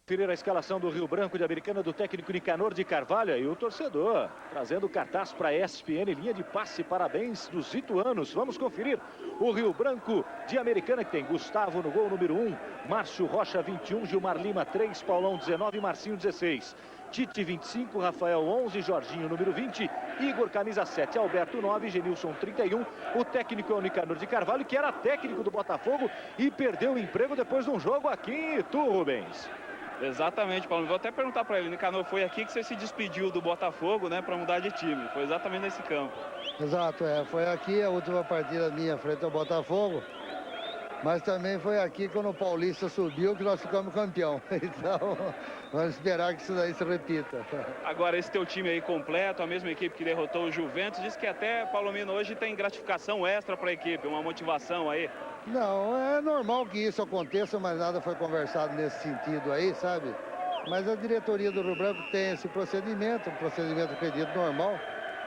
Conferir a escalação do Rio Branco de Americana do técnico Nicanor de Carvalho e o torcedor trazendo cartaz para a ESPN, linha de passe, parabéns dos ituanos. Vamos conferir o Rio Branco de Americana, que tem Gustavo no gol número 1, Márcio Rocha 21, Gilmar Lima 3, Paulão 19, Marcinho 16, Tite 25, Rafael 11, Jorginho número 20, Igor camisa 7, Alberto 9, Genilson 31. O técnico é o Nicanor de Carvalho, que era técnico do Botafogo e perdeu o emprego depois de um jogo aqui em Itu, Rubens. Exatamente, Paulo. Vou até perguntar para ele, Nicanor, foi aqui que você se despediu do Botafogo, né, para mudar de time. Foi exatamente nesse campo. Exato, foi aqui a última partida minha frente ao Botafogo. Mas também foi aqui quando o Paulista subiu que nós ficamos campeão. Então, vamos esperar que isso daí se repita. Agora, esse teu time aí completo, a mesma equipe que derrotou o Juventus, diz que até, Palomino, hoje tem gratificação extra para a equipe, uma motivação aí. Não, é normal que isso aconteça, mas nada foi conversado nesse sentido aí, sabe? Mas a diretoria do Rio Branco tem esse procedimento, um procedimento, acredito, normal.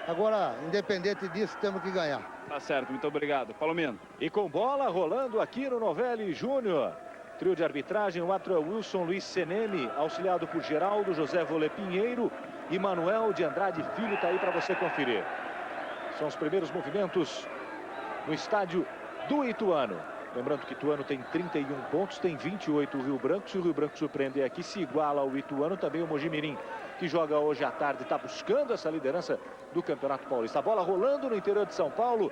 Agora, independente disso, temos que ganhar. Tá certo, muito obrigado. Palomino. E com bola rolando aqui no Novelli Júnior. Trio de arbitragem, o árbitro é Wilson Luiz Seneme, auxiliado por Geraldo, José Volé Pinheiro e Manuel de Andrade Filho, tá aí para você conferir. São os primeiros movimentos no estádio do Ituano. Lembrando que Ituano tem 31 pontos, tem 28 o Rio Branco. Se o Rio Branco surpreender aqui, se iguala ao Ituano, também o Mojimirim, que joga hoje à tarde, está buscando essa liderança do Campeonato Paulista. A bola rolando no interior de São Paulo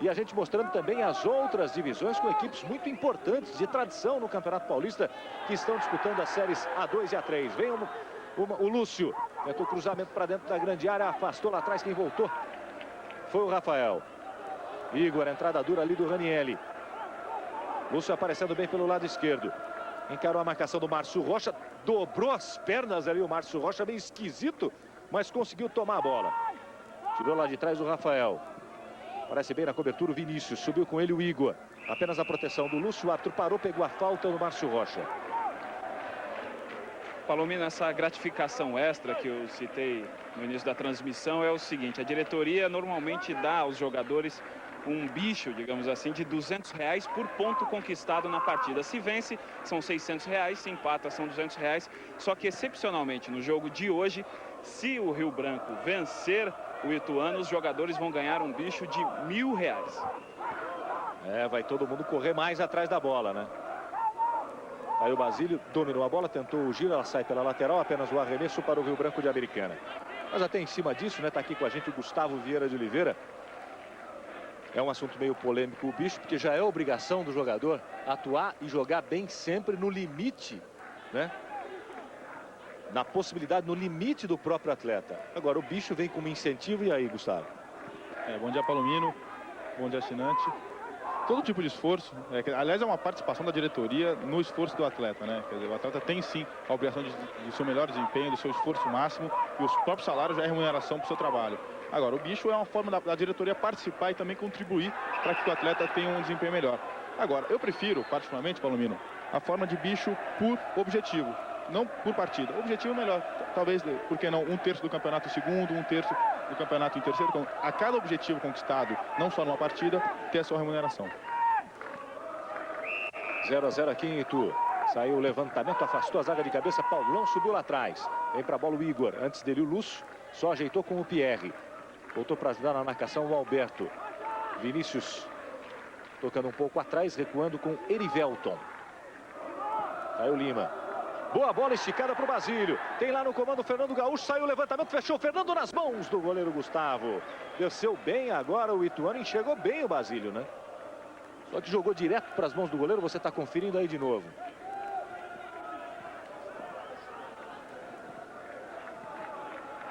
e a gente mostrando também as outras divisões com equipes muito importantes de tradição no Campeonato Paulista que estão disputando as séries A2 e A3. Vem o Lúcio, tentou cruzamento para dentro da grande área, afastou lá atrás, quem voltou foi o Rafael. Igor, entrada dura ali do Ranielli. Lúcio aparecendo bem pelo lado esquerdo. Encarou a marcação do Márcio Rocha. Dobrou as pernas ali o Márcio Rocha, bem esquisito, mas conseguiu tomar a bola. Tirou lá de trás o Rafael. Parece bem na cobertura o Vinícius. Subiu com ele o Igor. Apenas a proteção do Lúcio. O árbitro parou, pegou a falta no Márcio Rocha. Palomino, essa gratificação extra que eu citei no início da transmissão é o seguinte: a diretoria normalmente dá aos jogadores um bicho, digamos assim, de R$200 por ponto conquistado na partida. Se vence, são R$600, se empata, são R$200. Só que, excepcionalmente, no jogo de hoje, se o Rio Branco vencer o Ituano, os jogadores vão ganhar um bicho de R$1.000. Vai todo mundo correr mais atrás da bola, né? Aí o Basílio dominou a bola, tentou o giro, ela sai pela lateral, apenas o arremesso para o Rio Branco de Americana. Mas até em cima disso, né, tá aqui com a gente o Gustavo Vieira de Oliveira. É um assunto meio polêmico o bicho, porque já é obrigação do jogador atuar e jogar bem sempre no limite, né? Na possibilidade, no limite do próprio atleta. Agora o bicho vem como incentivo, e aí, Gustavo? Bom dia, Palomino. Bom dia, assinante. Todo tipo de esforço, aliás, é uma participação da diretoria no esforço do atleta, né? Quer dizer, o atleta tem sim a obrigação de seu melhor desempenho, do seu esforço máximo, e os próprios salários já é remuneração para o seu trabalho. Agora, o bicho é uma forma da diretoria participar e também contribuir para que o atleta tenha um desempenho melhor. Agora, eu prefiro, particularmente, Palomino, a forma de bicho por objetivo, não por partida. O objetivo é melhor, talvez, por que não, 1/3 do campeonato em segundo, 1/3 do campeonato em terceiro. Então, a cada objetivo conquistado, não só numa partida, ter a sua remuneração. 0-0 aqui em Itu. Saiu o levantamento, afastou a zaga de cabeça, Paulão subiu lá atrás. Vem para a bola o Igor, antes dele o Lúcio, só ajeitou com o Pierre. Voltou para ajudar na marcação o Alberto. Vinícius tocando um pouco atrás, recuando com Erivelton. Aí o Lima. Boa bola esticada para o Basílio. Tem lá no comando o Fernando Gaúcho. Saiu o levantamento, fechou o Fernando nas mãos do goleiro Gustavo. Desceu bem agora o Ituano, enxergou bem o Basílio, né? Só que jogou direto para as mãos do goleiro. Você está conferindo aí de novo.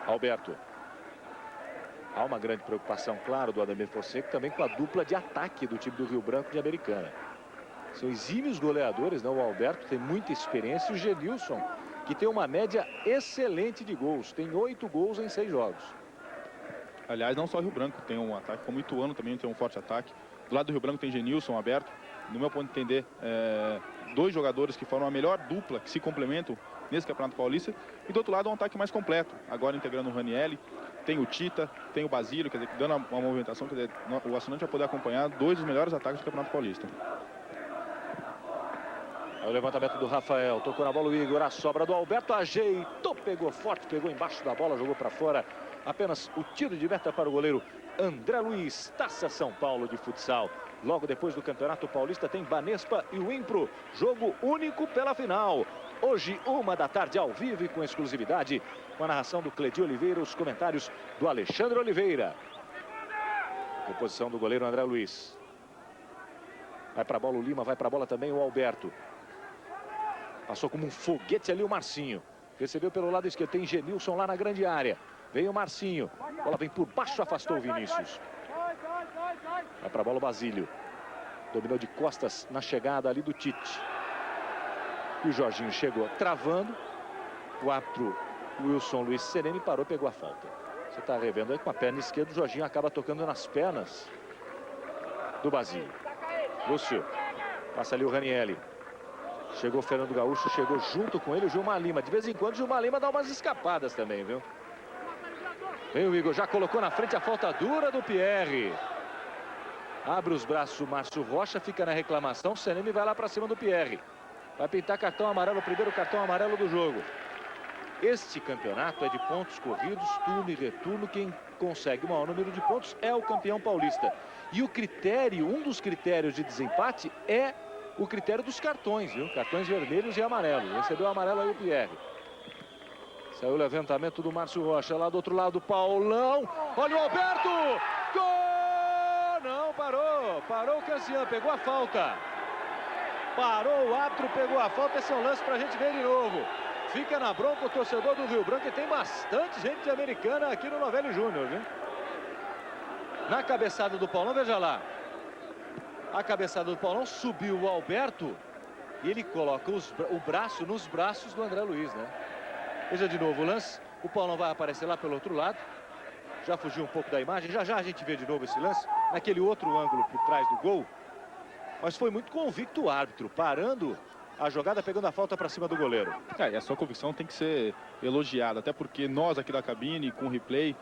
Alberto. Há uma grande preocupação, claro, do Ademir Fonseca, também com a dupla de ataque do time do Rio Branco de Americana. São exímios goleadores, né? O Alberto tem muita experiência e o Genilson, que tem uma média excelente de gols. Tem 8 gols em 6 jogos. Aliás, não só o Rio Branco tem um ataque, como o Ituano também tem um forte ataque. Do lado do Rio Branco tem Genilson, Alberto. No meu ponto de entender, 2 jogadores que formam a melhor dupla, que se complementam nesse Campeonato Paulista. E do outro lado, um ataque mais completo, agora integrando o Ranielli. Tem o Tita, tem o Basílio, quer dizer, dando uma movimentação, quer dizer, o assinante vai poder acompanhar 2 dos melhores ataques do Campeonato Paulista. O levantamento do Rafael, tocou na bola o Igor, a sobra do Alberto, ajeitou, pegou forte, pegou embaixo da bola, jogou para fora. Apenas o tiro de meta para o goleiro André Luiz. Taça São Paulo de futsal. Logo depois do Campeonato Paulista tem Banespa e o Impro. Jogo único pela final. Hoje, 1 da tarde, ao vivo e com exclusividade. Com a narração do Cledi Oliveira, os comentários do Alexandre Oliveira. Reposição do goleiro André Luiz. Vai para a bola o Lima, vai para a bola também o Alberto. Passou como um foguete ali o Marcinho. Recebeu pelo lado esquerdo, tem Genilson lá na grande área. Vem o Marcinho. A bola vem por baixo, afastou o Vinícius. Vai para a bola o Basílio. Dominou de costas na chegada ali do Tite. E o Jorginho chegou travando. O árbitro Wilson Luiz Sereni parou, pegou a falta. Você está revendo aí com a perna esquerda, o Jorginho acaba tocando nas pernas do Basílio. Lúcio. Passa ali o Ranielli. Chegou o Fernando Gaúcho, chegou junto com ele o Gilmar Lima. De vez em quando o Gilmar Lima dá umas escapadas também, viu? Vem o Igor, já colocou na frente a falta dura do Pierre. Abre os braços o Márcio Rocha, fica na reclamação. O Sereni vai lá para cima do Pierre. Vai pintar cartão amarelo, o primeiro cartão amarelo do jogo. Este campeonato é de pontos corridos, turno e retorno. Quem consegue o maior número de pontos é o campeão paulista. E o critério, um dos critérios de desempate é o critério dos cartões, viu? Cartões vermelhos e amarelos. Recebeu o amarelo aí o Pierre. Saiu o levantamento do Márcio Rocha. Lá do outro lado, Paulão. Olha o Alberto! Gol! Não, parou. Parou o Cassiano, pegou a falta. Parou o árbitro, pegou a falta. Esse é um lance pra gente ver de novo. Fica na bronca o torcedor do Rio Branco. E tem bastante gente americana aqui no Novelli Júnior, viu? Na cabeçada do Paulão, veja lá. A cabeçada do Paulão, subiu o Alberto. E ele coloca o braço nos braços do André Luiz, né? Veja de novo o lance. O Paulão vai aparecer lá pelo outro lado. Já fugiu um pouco da imagem. Já já a gente vê de novo esse lance. Naquele outro ângulo por trás do gol. Mas foi muito convicto o árbitro. Parando a jogada, pegando a falta para cima do goleiro. E a sua convicção tem que ser elogiada. Até porque nós aqui da cabine, com o replay,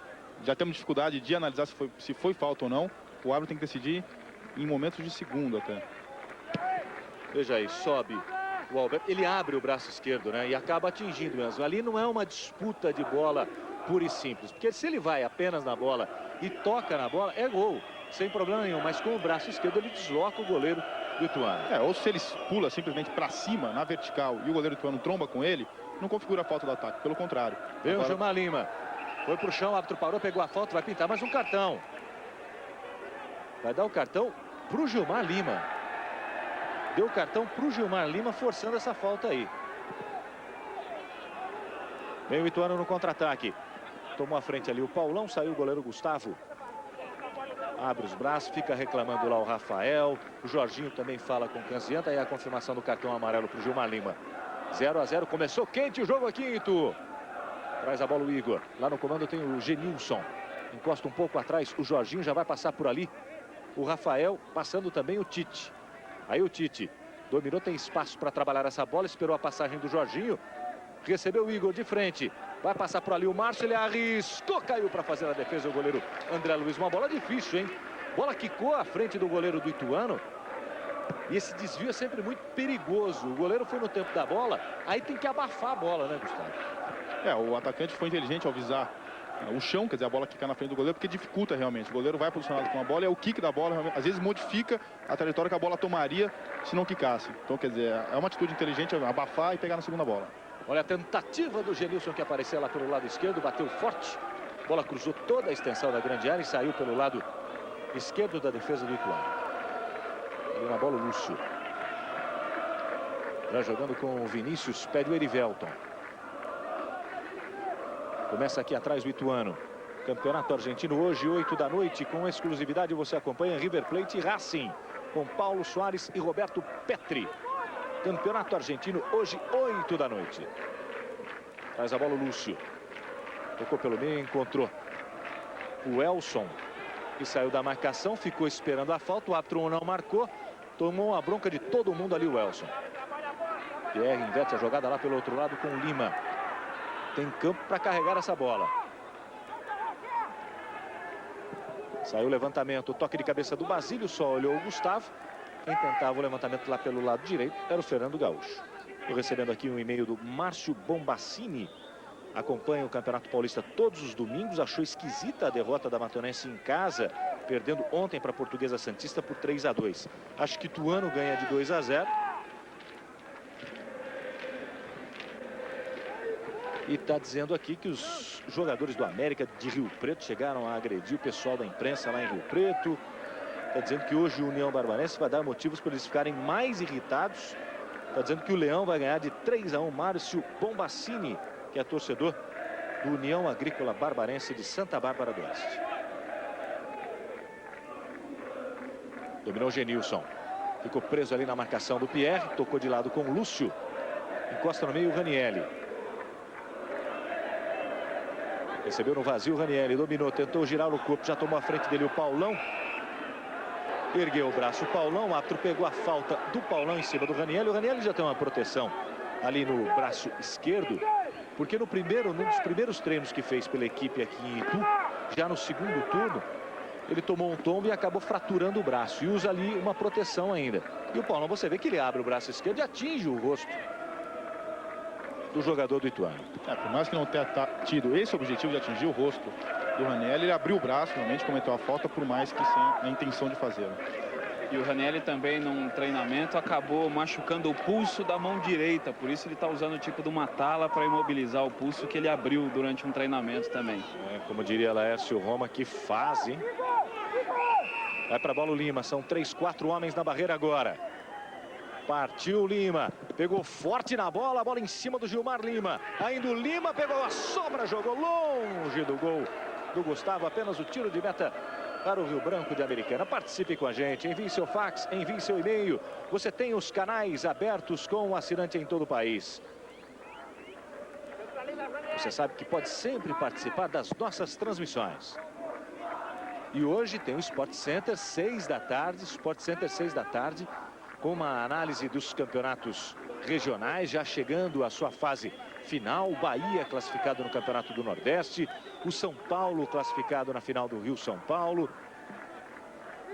já temos dificuldade de analisar se foi falta ou não. O árbitro tem que decidir em momentos de segundo até. Veja aí, sobe o Alberto. Ele abre o braço esquerdo, né? E acaba atingindo mesmo. Ali não é uma disputa de bola pura e simples. Porque se ele vai apenas na bola e toca na bola, é gol. Sem problema nenhum. Mas com o braço esquerdo ele desloca o goleiro do Ituano. Ou se ele pula simplesmente para cima, na vertical, e o goleiro do Ituano tromba com ele, não configura a falta do ataque. Pelo contrário. Veio o Gilmar Lima. Foi pro chão, o árbitro parou, pegou a falta, vai pintar mais um cartão. Vai dar o cartão pro Gilmar Lima. Deu o cartão pro Gilmar Lima, forçando essa falta aí. Vem o Ituano no contra-ataque. Tomou a frente ali o Paulão, saiu o goleiro Gustavo. Abre os braços, fica reclamando lá o Rafael. O Jorginho também fala com o Canzianta. Aí a confirmação do cartão amarelo pro Gilmar Lima. 0 a 0, começou quente o jogo aqui em Itu. Traz a bola o Igor. Lá no comando tem o Genilson. Encosta um pouco atrás, o Jorginho já vai passar por ali. O Rafael passando também o Tite. Aí o Tite dominou, tem espaço para trabalhar essa bola. Esperou a passagem do Jorginho. Recebeu o Igor de frente. Vai passar por ali o Márcio, ele arriscou, caiu para fazer a defesa o goleiro André Luiz. Uma bola difícil, hein? Bola quicou à frente do goleiro do Ituano. E esse desvio é sempre muito perigoso. O goleiro foi no tempo da bola, aí tem que abafar a bola, né, Gustavo? O atacante foi inteligente ao visar o chão, quer dizer, a bola quicar na frente do goleiro, porque dificulta realmente. O goleiro vai posicionado com a bola e é o kick da bola, às vezes modifica a trajetória que a bola tomaria se não quicasse. Então, quer dizer, é uma atitude inteligente abafar e pegar na segunda bola. Olha a tentativa do Genilson que apareceu lá pelo lado esquerdo, bateu forte. A bola cruzou toda a extensão da grande área e saiu pelo lado esquerdo da defesa do Ituano. E na bola o Lúcio. Já jogando com o Vinícius, pede o Erivelton. Começa aqui atrás o Ituano. Campeonato Argentino hoje, 8 da noite. Com exclusividade você acompanha River Plate e Racing. Com Paulo Soares e Roberto Petri. Campeonato Argentino hoje, 8 da noite. Traz a bola o Lúcio. Tocou pelo meio, encontrou o Elson, que saiu da marcação, ficou esperando a falta. O árbitro não marcou. Tomou a bronca de todo mundo ali o Elson. Pierre inverte a jogada lá pelo outro lado com o Lima. Tem campo para carregar essa bola. Saiu o levantamento, o toque de cabeça do Basílio, só olhou o Gustavo. Quem tentava o levantamento lá pelo lado direito era o Fernando Gaúcho. Estou recebendo aqui um e-mail do Márcio Bombacini. Acompanha o Campeonato Paulista todos os domingos. Achou esquisita a derrota da Matonense em casa, perdendo ontem para a Portuguesa Santista por 3-2. Acho que Ituano ganha de 2-0. E está dizendo aqui que os jogadores do América de Rio Preto chegaram a agredir o pessoal da imprensa lá em Rio Preto. Está dizendo que hoje o União Barbarense vai dar motivos para eles ficarem mais irritados. Está dizendo que o Leão vai ganhar de 3-1. Márcio Bombacini, que é torcedor do União Agrícola Barbarense de Santa Bárbara do Oeste. Dominou o Genilson. Ficou preso ali na marcação do Pierre. Tocou de lado com o Lúcio. Encosta no meio o Ranielli. Recebeu no vazio o Ranielli. Dominou, tentou girar no corpo. Já tomou a frente dele o Paulão. Ergueu o braço o Paulão. O árbitro pegou a falta do Paulão em cima do Ranielli. O Ranielli já tem uma proteção ali no braço esquerdo. Porque num dos primeiros treinos que fez pela equipe aqui em Itu, já no segundo turno, ele tomou um tombo e acabou fraturando o braço. E usa ali uma proteção ainda. E o Paulão, você vê que ele abre o braço esquerdo e atinge o rosto do jogador do Ituano. Por mais que não tenha tido esse objetivo de atingir o rosto do Ranielli, ele abriu o braço, realmente cometeu a falta, por mais que sem a intenção de fazê-lo. E o Ranielli também, num treinamento, acabou machucando o pulso da mão direita. Por isso ele está usando o tipo de uma tala para imobilizar o pulso que ele abriu durante um treinamento também. Como diria Laércio Roma, que fase, hein? Vai para a bola o Lima. São 3, 4 homens na barreira agora. Partiu o Lima. Pegou forte na bola. A bola em cima do Gilmar Lima. Ainda o Lima pegou a sobra. Jogou longe do gol do Gustavo. Apenas o tiro de meta para o Rio Branco de Americana. Participe com a gente, envie seu fax, envie seu e-mail. Você tem os canais abertos com o assinante em todo o país. Você sabe que pode sempre participar das nossas transmissões. E hoje tem o Sport Center, 6 da tarde, Sport Center 6 da tarde, com uma análise dos campeonatos regionais, já chegando à sua fase final. O Bahia classificado no Campeonato do Nordeste, o São Paulo classificado na final do Rio São Paulo.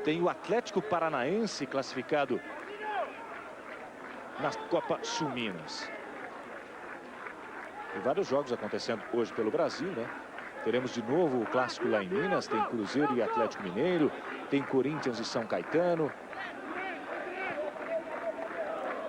Tem o Atlético Paranaense classificado na Copa Sul Minas. Tem vários jogos acontecendo hoje pelo Brasil, né? Teremos de novo o clássico lá em Minas, tem Cruzeiro e Atlético Mineiro, tem Corinthians e São Caetano.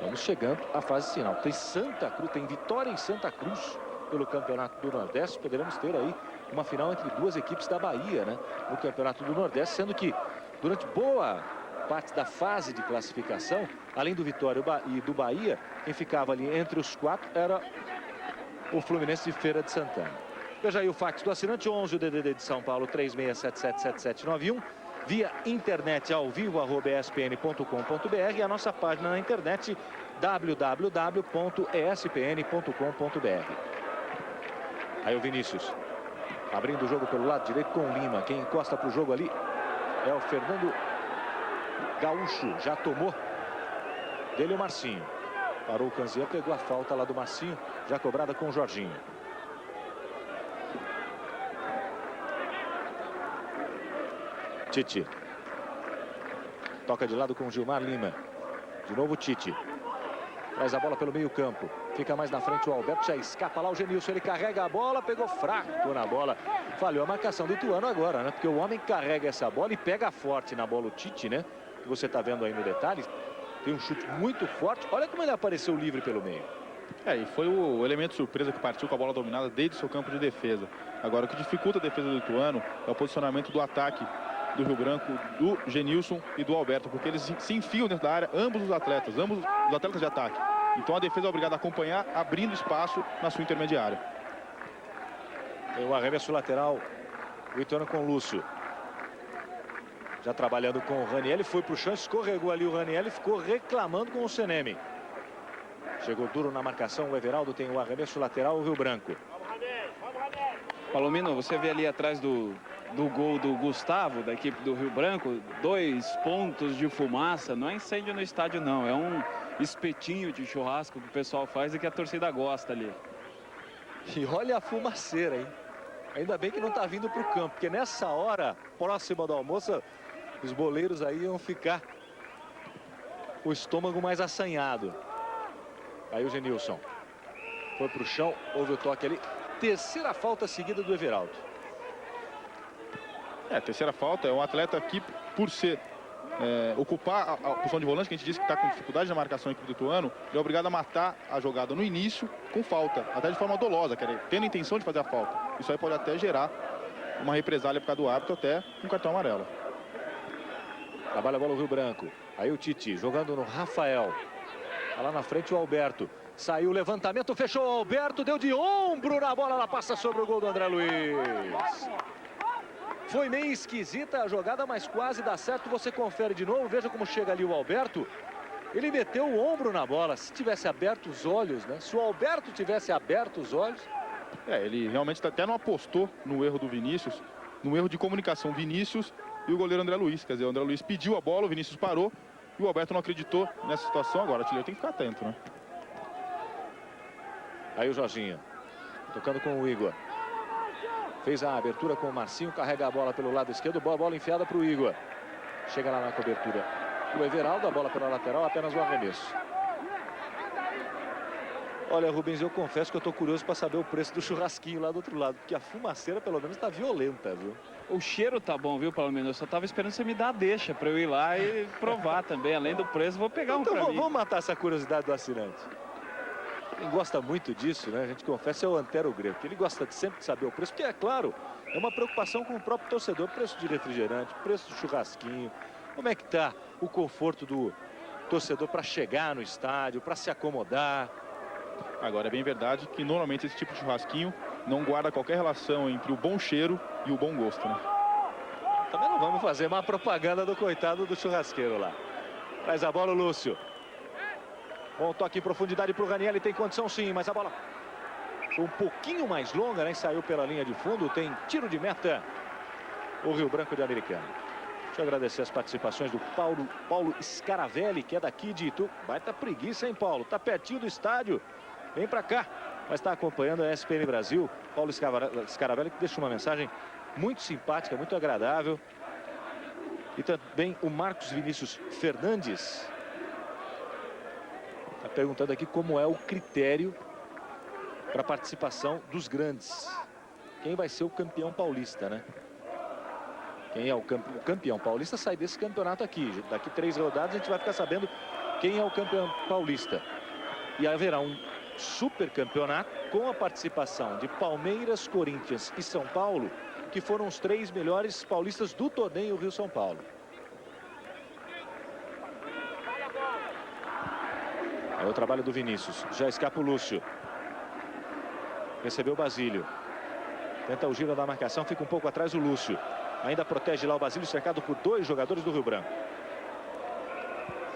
Vamos chegando à fase final. Tem Santa Cruz, tem Vitória em Santa Cruz pelo Campeonato do Nordeste. Poderemos ter aí uma final entre duas equipes da Bahia, né? No Campeonato do Nordeste, sendo que durante boa parte da fase de classificação, além do Vitória e do Bahia, quem ficava ali entre os 4 era o Fluminense de Feira de Santana. Veja aí o fax do assinante, 11 o DDD de São Paulo, 36777791. Via internet ao vivo, @espn.com.br, e a nossa página na internet, www.espn.com.br. Aí o Vinícius, abrindo o jogo pelo lado direito com o Lima. Quem encosta para o jogo ali é o Fernando Gaúcho. Já tomou dele o Marcinho. Parou o Canzia, pegou a falta lá do Marcinho, já cobrada com o Jorginho. Tite. Toca de lado com o Gilmar Lima. De novo o Tite. Traz a bola pelo meio campo. Fica mais na frente o Alberto. Já escapa lá o Genilson. Ele carrega a bola. Pegou fraco na bola. Falhou a marcação do Ituano agora, né? Porque o homem carrega essa bola e pega forte na bola o Tite, né? Que você está vendo aí no detalhe. Tem um chute muito forte. Olha como ele apareceu livre pelo meio. E foi o elemento surpresa que partiu com a bola dominada desde o seu campo de defesa. Agora, o que dificulta a defesa do Ituano é o posicionamento do ataque do Rio Branco, do Genilson e do Alberto, porque eles se enfiam dentro da área, ambos os atletas de ataque. Então a defesa é obrigada a acompanhar, abrindo espaço na sua intermediária. Tem o arremesso lateral, o Ituano com o Lúcio. Já trabalhando com o Ranielli, foi pro chão, escorregou ali o Ranielli, ficou reclamando com o Seneme. Chegou duro na marcação, o Everaldo. Tem o arremesso lateral, o Rio Branco. Palomino, você vê ali atrás do gol do Gustavo, da equipe do Rio Branco, 2 pontos de fumaça. Não é incêndio no estádio, não. É um espetinho de churrasco que o pessoal faz e que a torcida gosta ali. E olha a fumaceira, hein? Ainda bem que não tá vindo pro campo, porque nessa hora, próxima do almoço, os boleiros aí iam ficar o estômago mais assanhado. Aí o Genilson foi para o chão, houve o toque ali. Terceira falta seguida do Everaldo. Terceira falta. É um atleta que, por ser ocupar a posição de volante, que a gente disse que está com dificuldade na marcação equipe do Ituano, ele é obrigado a matar a jogada no início com falta, até de forma dolosa, tendo a intenção de fazer a falta. Isso aí pode até gerar uma represália por causa do árbitro, até um cartão amarelo. Trabalha a bola o Rio Branco. Aí o Titi jogando no Rafael. Tá lá na frente o Alberto. Saiu o levantamento, fechou o Alberto, deu de ombro na bola, ela passa sobre o gol do André Luiz. Foi meio esquisita a jogada, mas quase dá certo. Você confere de novo, veja como chega ali o Alberto. Ele meteu o ombro na bola. Se tivesse aberto os olhos, né? Se o Alberto tivesse aberto os olhos... Ele realmente até não apostou no erro do Vinícius, no erro de comunicação Vinícius e o goleiro André Luiz. Quer dizer, o André Luiz pediu a bola, o Vinícius parou e o Alberto não acreditou nessa situação. Agora o artilheiro tem que ficar atento, né? Aí o Jorginho, tocando com o Igor. Fez a abertura com o Marcinho, carrega a bola pelo lado esquerdo, bola enfiada para o Igor. Chega lá na cobertura o Everaldo, a bola pela lateral, apenas o arremesso. Olha, Rubens, eu confesso que eu estou curioso para saber o preço do churrasquinho lá do outro lado, porque a fumaceira pelo menos está violenta, viu? O cheiro tá bom, viu, Paulo Mino? Eu só tava esperando você me dar a deixa para eu ir lá e provar também. Além do preço, vou pegar um para mim. Vamos matar essa curiosidade do assinante. Quem gosta muito disso, né? A gente confessa, é o Antero Greco. Ele gosta sempre de saber o preço, porque, é claro, é uma preocupação com o próprio torcedor. Preço de refrigerante, preço do churrasquinho. Como é que tá o conforto do torcedor para chegar no estádio, para se acomodar? Agora, é bem verdade que normalmente esse tipo de churrasquinho não guarda qualquer relação entre o bom cheiro e o bom gosto, né? Também não vamos fazer uma propaganda do coitado do churrasqueiro lá. Traz a bola o Lúcio. Bom toque em profundidade para o Ranieri, tem condição sim, mas a bola foi um pouquinho mais longa, né? Saiu pela linha de fundo, tem tiro de meta o Rio Branco de Americana. Deixa eu agradecer as participações do Paulo Scaravelli, que é daqui de Itu. Baita preguiça, hein, Paulo? Tá pertinho do estádio, vem para cá, mas está acompanhando a SPN Brasil. Paulo Scaravelli, que deixa uma mensagem muito simpática, muito agradável. E também o Marcos Vinícius Fernandes. Está perguntando aqui como é o critério para a participação dos grandes. Quem vai ser o campeão paulista, né? Quem é o campeão paulista sai desse campeonato aqui. Daqui 3 rodadas a gente vai ficar sabendo quem é o campeão paulista. E haverá um super campeonato com a participação de Palmeiras, Corinthians e São Paulo, que foram os 3 melhores paulistas do torneio Rio-São Paulo. Aí o trabalho do Vinícius. Já escapa o Lúcio. Recebeu o Basílio. Tenta o giro da marcação. Fica um pouco atrás o Lúcio. Ainda protege lá o Basílio, cercado por 2 jogadores do Rio Branco.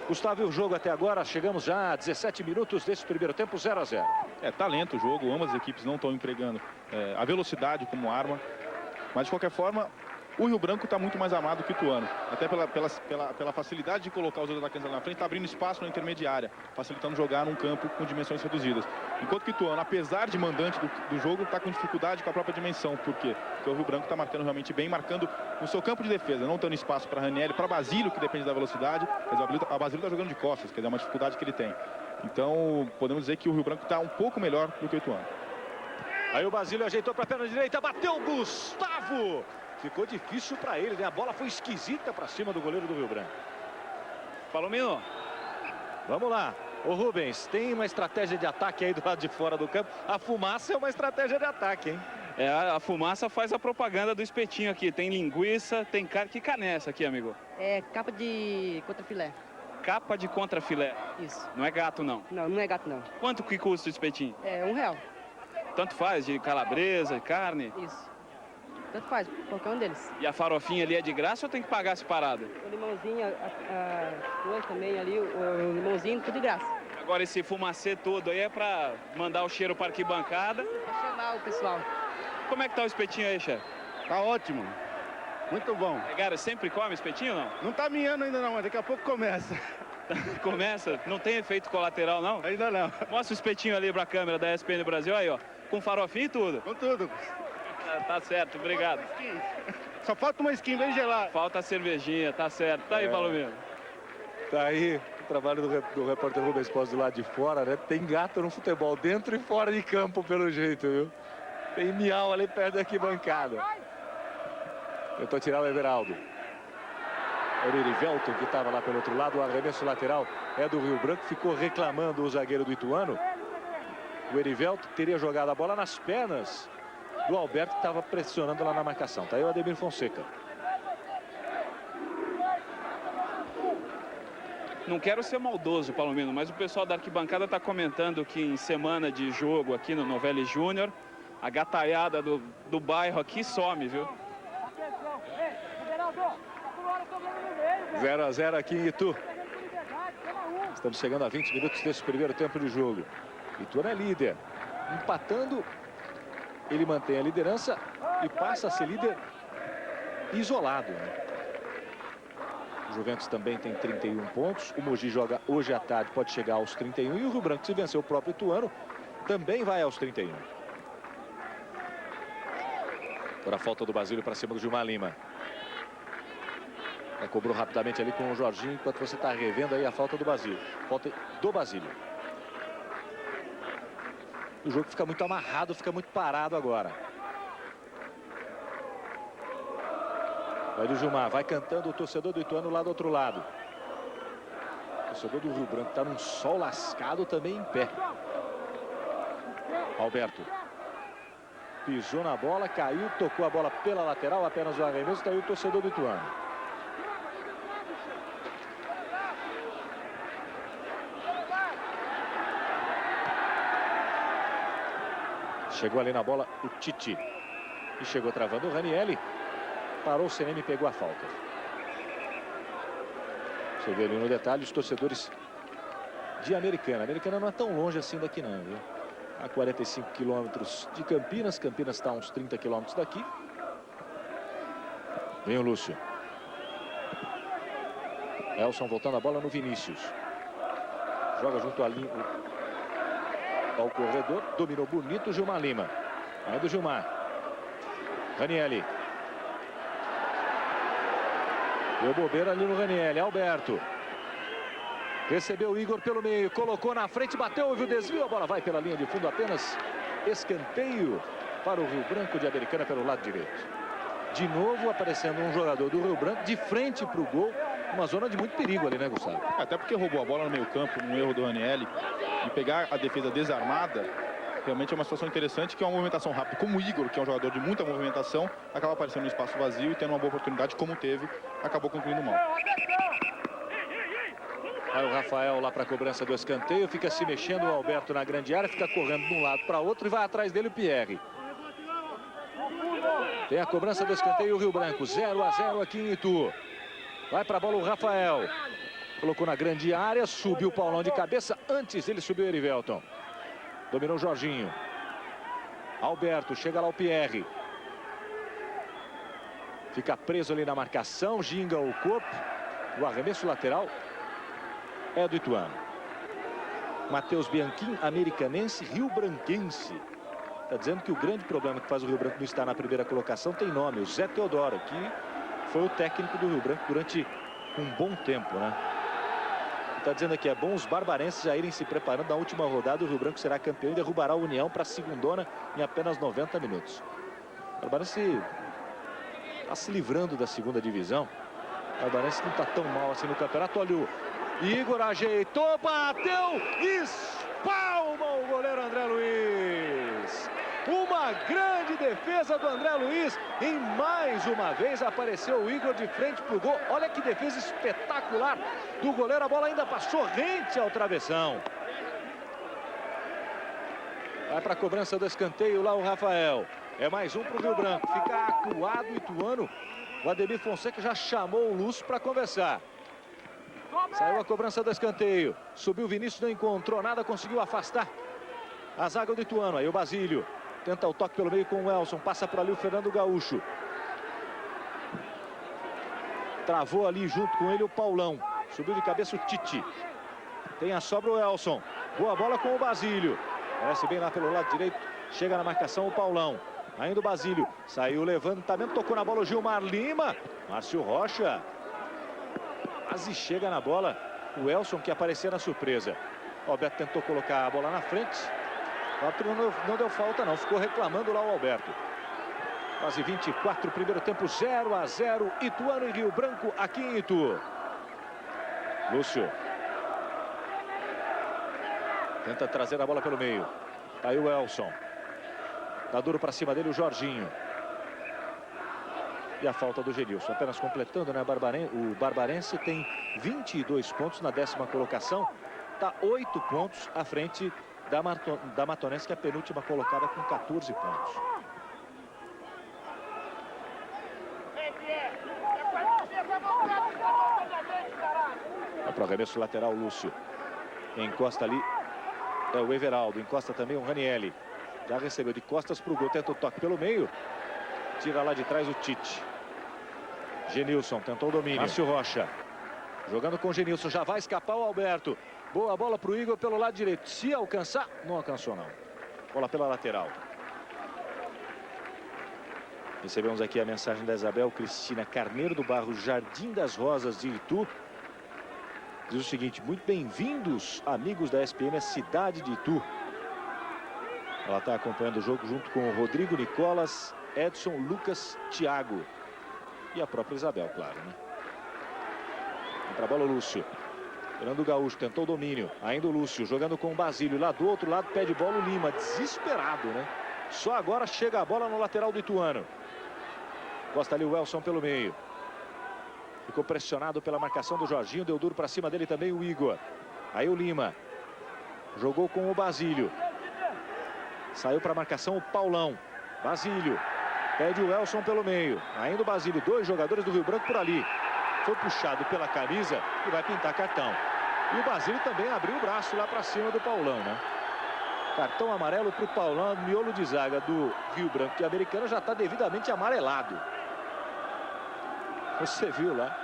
Gustavo, e o jogo até agora? Chegamos já a 17 minutos desse primeiro tempo, 0 a 0. É talento o jogo. Ambas as equipes não estão empregando a velocidade como arma. Mas, de qualquer forma, o Rio Branco está muito mais amado que o Ituano. Até pela facilidade de colocar os outros atacantes lá na frente, está abrindo espaço na intermediária, facilitando jogar num campo com dimensões reduzidas. Enquanto que o Ituano, apesar de mandante do jogo, está com dificuldade com a própria dimensão. Por quê? Porque o Rio Branco está marcando realmente bem, marcando no seu campo de defesa, não dando espaço para Ranieri, para Basílio, que depende da velocidade. Quer dizer, a Basílio está jogando de costas, quer dizer, é uma dificuldade que ele tem. Então, podemos dizer que o Rio Branco está um pouco melhor do que o Ituano. Aí o Basílio ajeitou para a perna direita, bateu o Gustavo! Ficou difícil para ele, né? A bola foi esquisita para cima do goleiro do Rio Branco. Palomino. Vamos lá. Ô Rubens, tem uma estratégia de ataque aí do lado de fora do campo. A fumaça é uma estratégia de ataque, hein? É, a fumaça faz a propaganda do espetinho aqui. Tem linguiça, tem carne. Que carne é essa aqui, amigo? É capa de contrafilé. Capa de contrafilé. Isso. Não é gato, não? Não, não é gato, não. Quanto que custa o espetinho? É R$1. Tanto faz, de calabresa, de carne? Isso. Tanto faz, qualquer um deles. E a farofinha ali é de graça ou tem que pagar separado? O limãozinho, a coisa também ali, o limãozinho, tudo de graça. Agora esse fumacê todo aí é pra mandar o cheiro para arquibancada. É chamar o pessoal. Como é que tá o espetinho aí, chefe? Tá ótimo. Muito bom. Cara, sempre come espetinho ou não? Não tá minhando ainda não, mas daqui a pouco começa. Começa? Não tem efeito colateral, não? Ainda não. Mostra o espetinho ali pra câmera da SPN Brasil, aí, ó. Com farofinha e tudo. Com tudo. Tá certo, obrigado. Só falta uma skin bem gelada. Falta a cervejinha, tá certo. Tá aí, Palomino. Tá aí O trabalho do repórter Rubens Pós do lado de fora, né? Tem gato no futebol, dentro e fora de campo, pelo jeito, viu? Tem miau ali perto da arquibancada. Tentou tirar o Everaldo. O Erivelton, que estava lá pelo outro lado. O arremesso lateral é do Rio Branco. Ficou reclamando o zagueiro do Ituano. O Erivelton teria jogado a bola nas pernas do Alberto, que estava pressionando lá na marcação. Tá aí o Ademir Fonseca. Não quero ser maldoso, Palomino, mas o pessoal da arquibancada está comentando que em semana de jogo aqui no Novelli Júnior, a gataiada do bairro aqui some, viu? 0 a 0 aqui em Itu. Estamos chegando a 20 minutos desse primeiro tempo de jogo. Ituano é líder. Empatando, ele mantém a liderança e passa a ser líder isolado, né? O Juventus também tem 31 pontos. O Mogi joga hoje à tarde, pode chegar aos 31. E o Rio Branco, se vencer o próprio Ituano, também vai aos 31. Agora a falta do Basílio para cima do Gilmar Lima. Cobrou rapidamente ali com o Jorginho, enquanto você está revendo aí a falta do Basílio. Falta do Basílio. O jogo fica muito amarrado, fica muito parado agora. Vai do Gilmar, vai cantando o torcedor do Ituano lá do outro lado. O torcedor do Rio Branco está num sol lascado, também em pé. Alberto. Pisou na bola, caiu, tocou a bola pela lateral, apenas o arremesso, está aí o torcedor do Ituano. Chegou ali na bola o Tite. E chegou travando o Ranieri. Parou o CNM e pegou a falta. Você vê ali no detalhe os torcedores de Americana. Americana não é tão longe assim daqui não, viu? A 45 quilômetros de Campinas. Campinas está a uns 30 quilômetros daqui. Vem o Lúcio. Elson voltando a bola no Vinícius. Joga junto ali ao corredor. Dominou bonito o Gilmar Lima. Aí do Gilmar. Ranieri. Deu bobeira ali no Ranieri. Alberto. Recebeu o Igor pelo meio. Colocou na frente. Bateu. Houve o desvio. A bola vai pela linha de fundo. Apenas escanteio para o Rio Branco de Americana pelo lado direito. De novo aparecendo um jogador do Rio Branco de frente para o gol. Uma zona de muito perigo ali, né, Gustavo? Até porque roubou a bola no meio campo, um erro do Ranieri. E pegar a defesa desarmada, realmente é uma situação interessante, que é uma movimentação rápida. Como o Igor, que é um jogador de muita movimentação, acaba aparecendo no espaço vazio e tendo uma boa oportunidade, como teve, acabou concluindo mal. Vai o Rafael lá para a cobrança do escanteio, fica se mexendo o Alberto na grande área, fica correndo de um lado para outro e vai atrás dele o Pierre. Tem a cobrança do escanteio o Rio Branco, 0 a 0 aqui em Itu. Vai para a bola o Rafael. Colocou na grande área, subiu o Paulão de cabeça. Antes ele subiu o Erivelton. Dominou o Jorginho. Alberto, chega lá o Pierre. Fica preso ali na marcação, ginga o corpo. O arremesso lateral é do Ituano. Matheus Bianchim, americanense, rio branquense. Está dizendo que o grande problema que faz o Rio Branco não estar na primeira colocação tem nome, o Zé Teodoro, que foi o técnico do Rio Branco durante um bom tempo, né? Está dizendo aqui, é bom os barbarenses já irem se preparando. Na última rodada o Rio Branco será campeão e derrubará a União para a segundona em apenas 90 minutos. O Barbarense está se livrando da segunda divisão. O Barbarense não está tão mal assim no campeonato. Olha o Igor, ajeitou, bateu, espalma o goleiro André Luiz. Uma grande defesa do André Luiz. E mais uma vez apareceu o Igor de frente para o gol. Olha que defesa espetacular do goleiro. A bola ainda passou rente ao travessão. Vai para a cobrança do escanteio lá o Rafael. É mais um para o Rio Branco. Fica acuado o Ituano. O Ademir Fonseca já chamou o Lúcio para conversar. Saiu a cobrança do escanteio. Subiu o Vinícius, não encontrou nada, conseguiu afastar a zaga do Ituano. Aí o Basílio tenta o toque pelo meio com o Elson. Passa por ali o Fernando Gaúcho. Travou ali junto com ele o Paulão. Subiu de cabeça o Tite. Tem a sobra o Elson. Boa bola com o Basílio. Parece bem lá pelo lado direito. Chega na marcação o Paulão. Ainda o Basílio. Saiu o levantamento. Tocou na bola o Gilmar Lima. Márcio Rocha. Quase chega na bola o Elson, que aparecia na surpresa. O Alberto tentou colocar a bola na frente. O árbitro não deu falta não, ficou reclamando lá o Alberto. Quase 24, primeiro tempo, 0-0, Ituano e Rio Branco aqui em Itu. Lúcio. Tenta trazer a bola pelo meio. Tá aí o Elson. Tá duro para cima dele o Jorginho. E a falta do Genilson. Apenas completando, né? O Barbarense tem 22 pontos na 10ª colocação. Tá 8 pontos à frente da Matonense, que é a penúltima colocada com 14 pontos. Para o arremesso lateral, Lúcio. Encosta ali é o Everaldo. Encosta também o Ranielli. Já recebeu de costas para o gol. Tenta o toque pelo meio. Tira lá de trás o Tite. Genilson tentou o domínio. Márcio Rocha. Jogando com o Genilson. Já vai escapar o Alberto. Boa bola para o Igor pelo lado direito. Se alcançar, não alcançou não. Bola pela lateral. Recebemos aqui a mensagem da Isabel Cristina Carneiro, do bairro Jardim das Rosas de Itu. Diz o seguinte: muito bem-vindos, amigos da SPM, a cidade de Itu. Ela está acompanhando o jogo junto com o Rodrigo, Nicolas, Edson, Lucas, Thiago. E a própria Isabel, claro, né? Entra a bola o Lúcio. Fernando Gaúcho tentou o domínio. Ainda o Lúcio jogando com o Basílio. Lá do outro lado pede bola o Lima. Desesperado, né? Só agora chega a bola no lateral do Ituano. Gosta ali o Elson pelo meio. Ficou pressionado pela marcação do Jorginho. Deu duro para cima dele também o Igor. Aí o Lima. Jogou com o Basílio. Saiu para a marcação o Paulão. Basílio. Pede o Elson pelo meio. Ainda o Basílio. 2 jogadores do Rio Branco por ali. Foi puxado pela camisa e vai pintar cartão. E o Basílio também abriu o braço lá para cima do Paulão, né? Cartão amarelo para o Paulão. Miolo de zaga do Rio Branco e Americana já está devidamente amarelado. Você viu lá.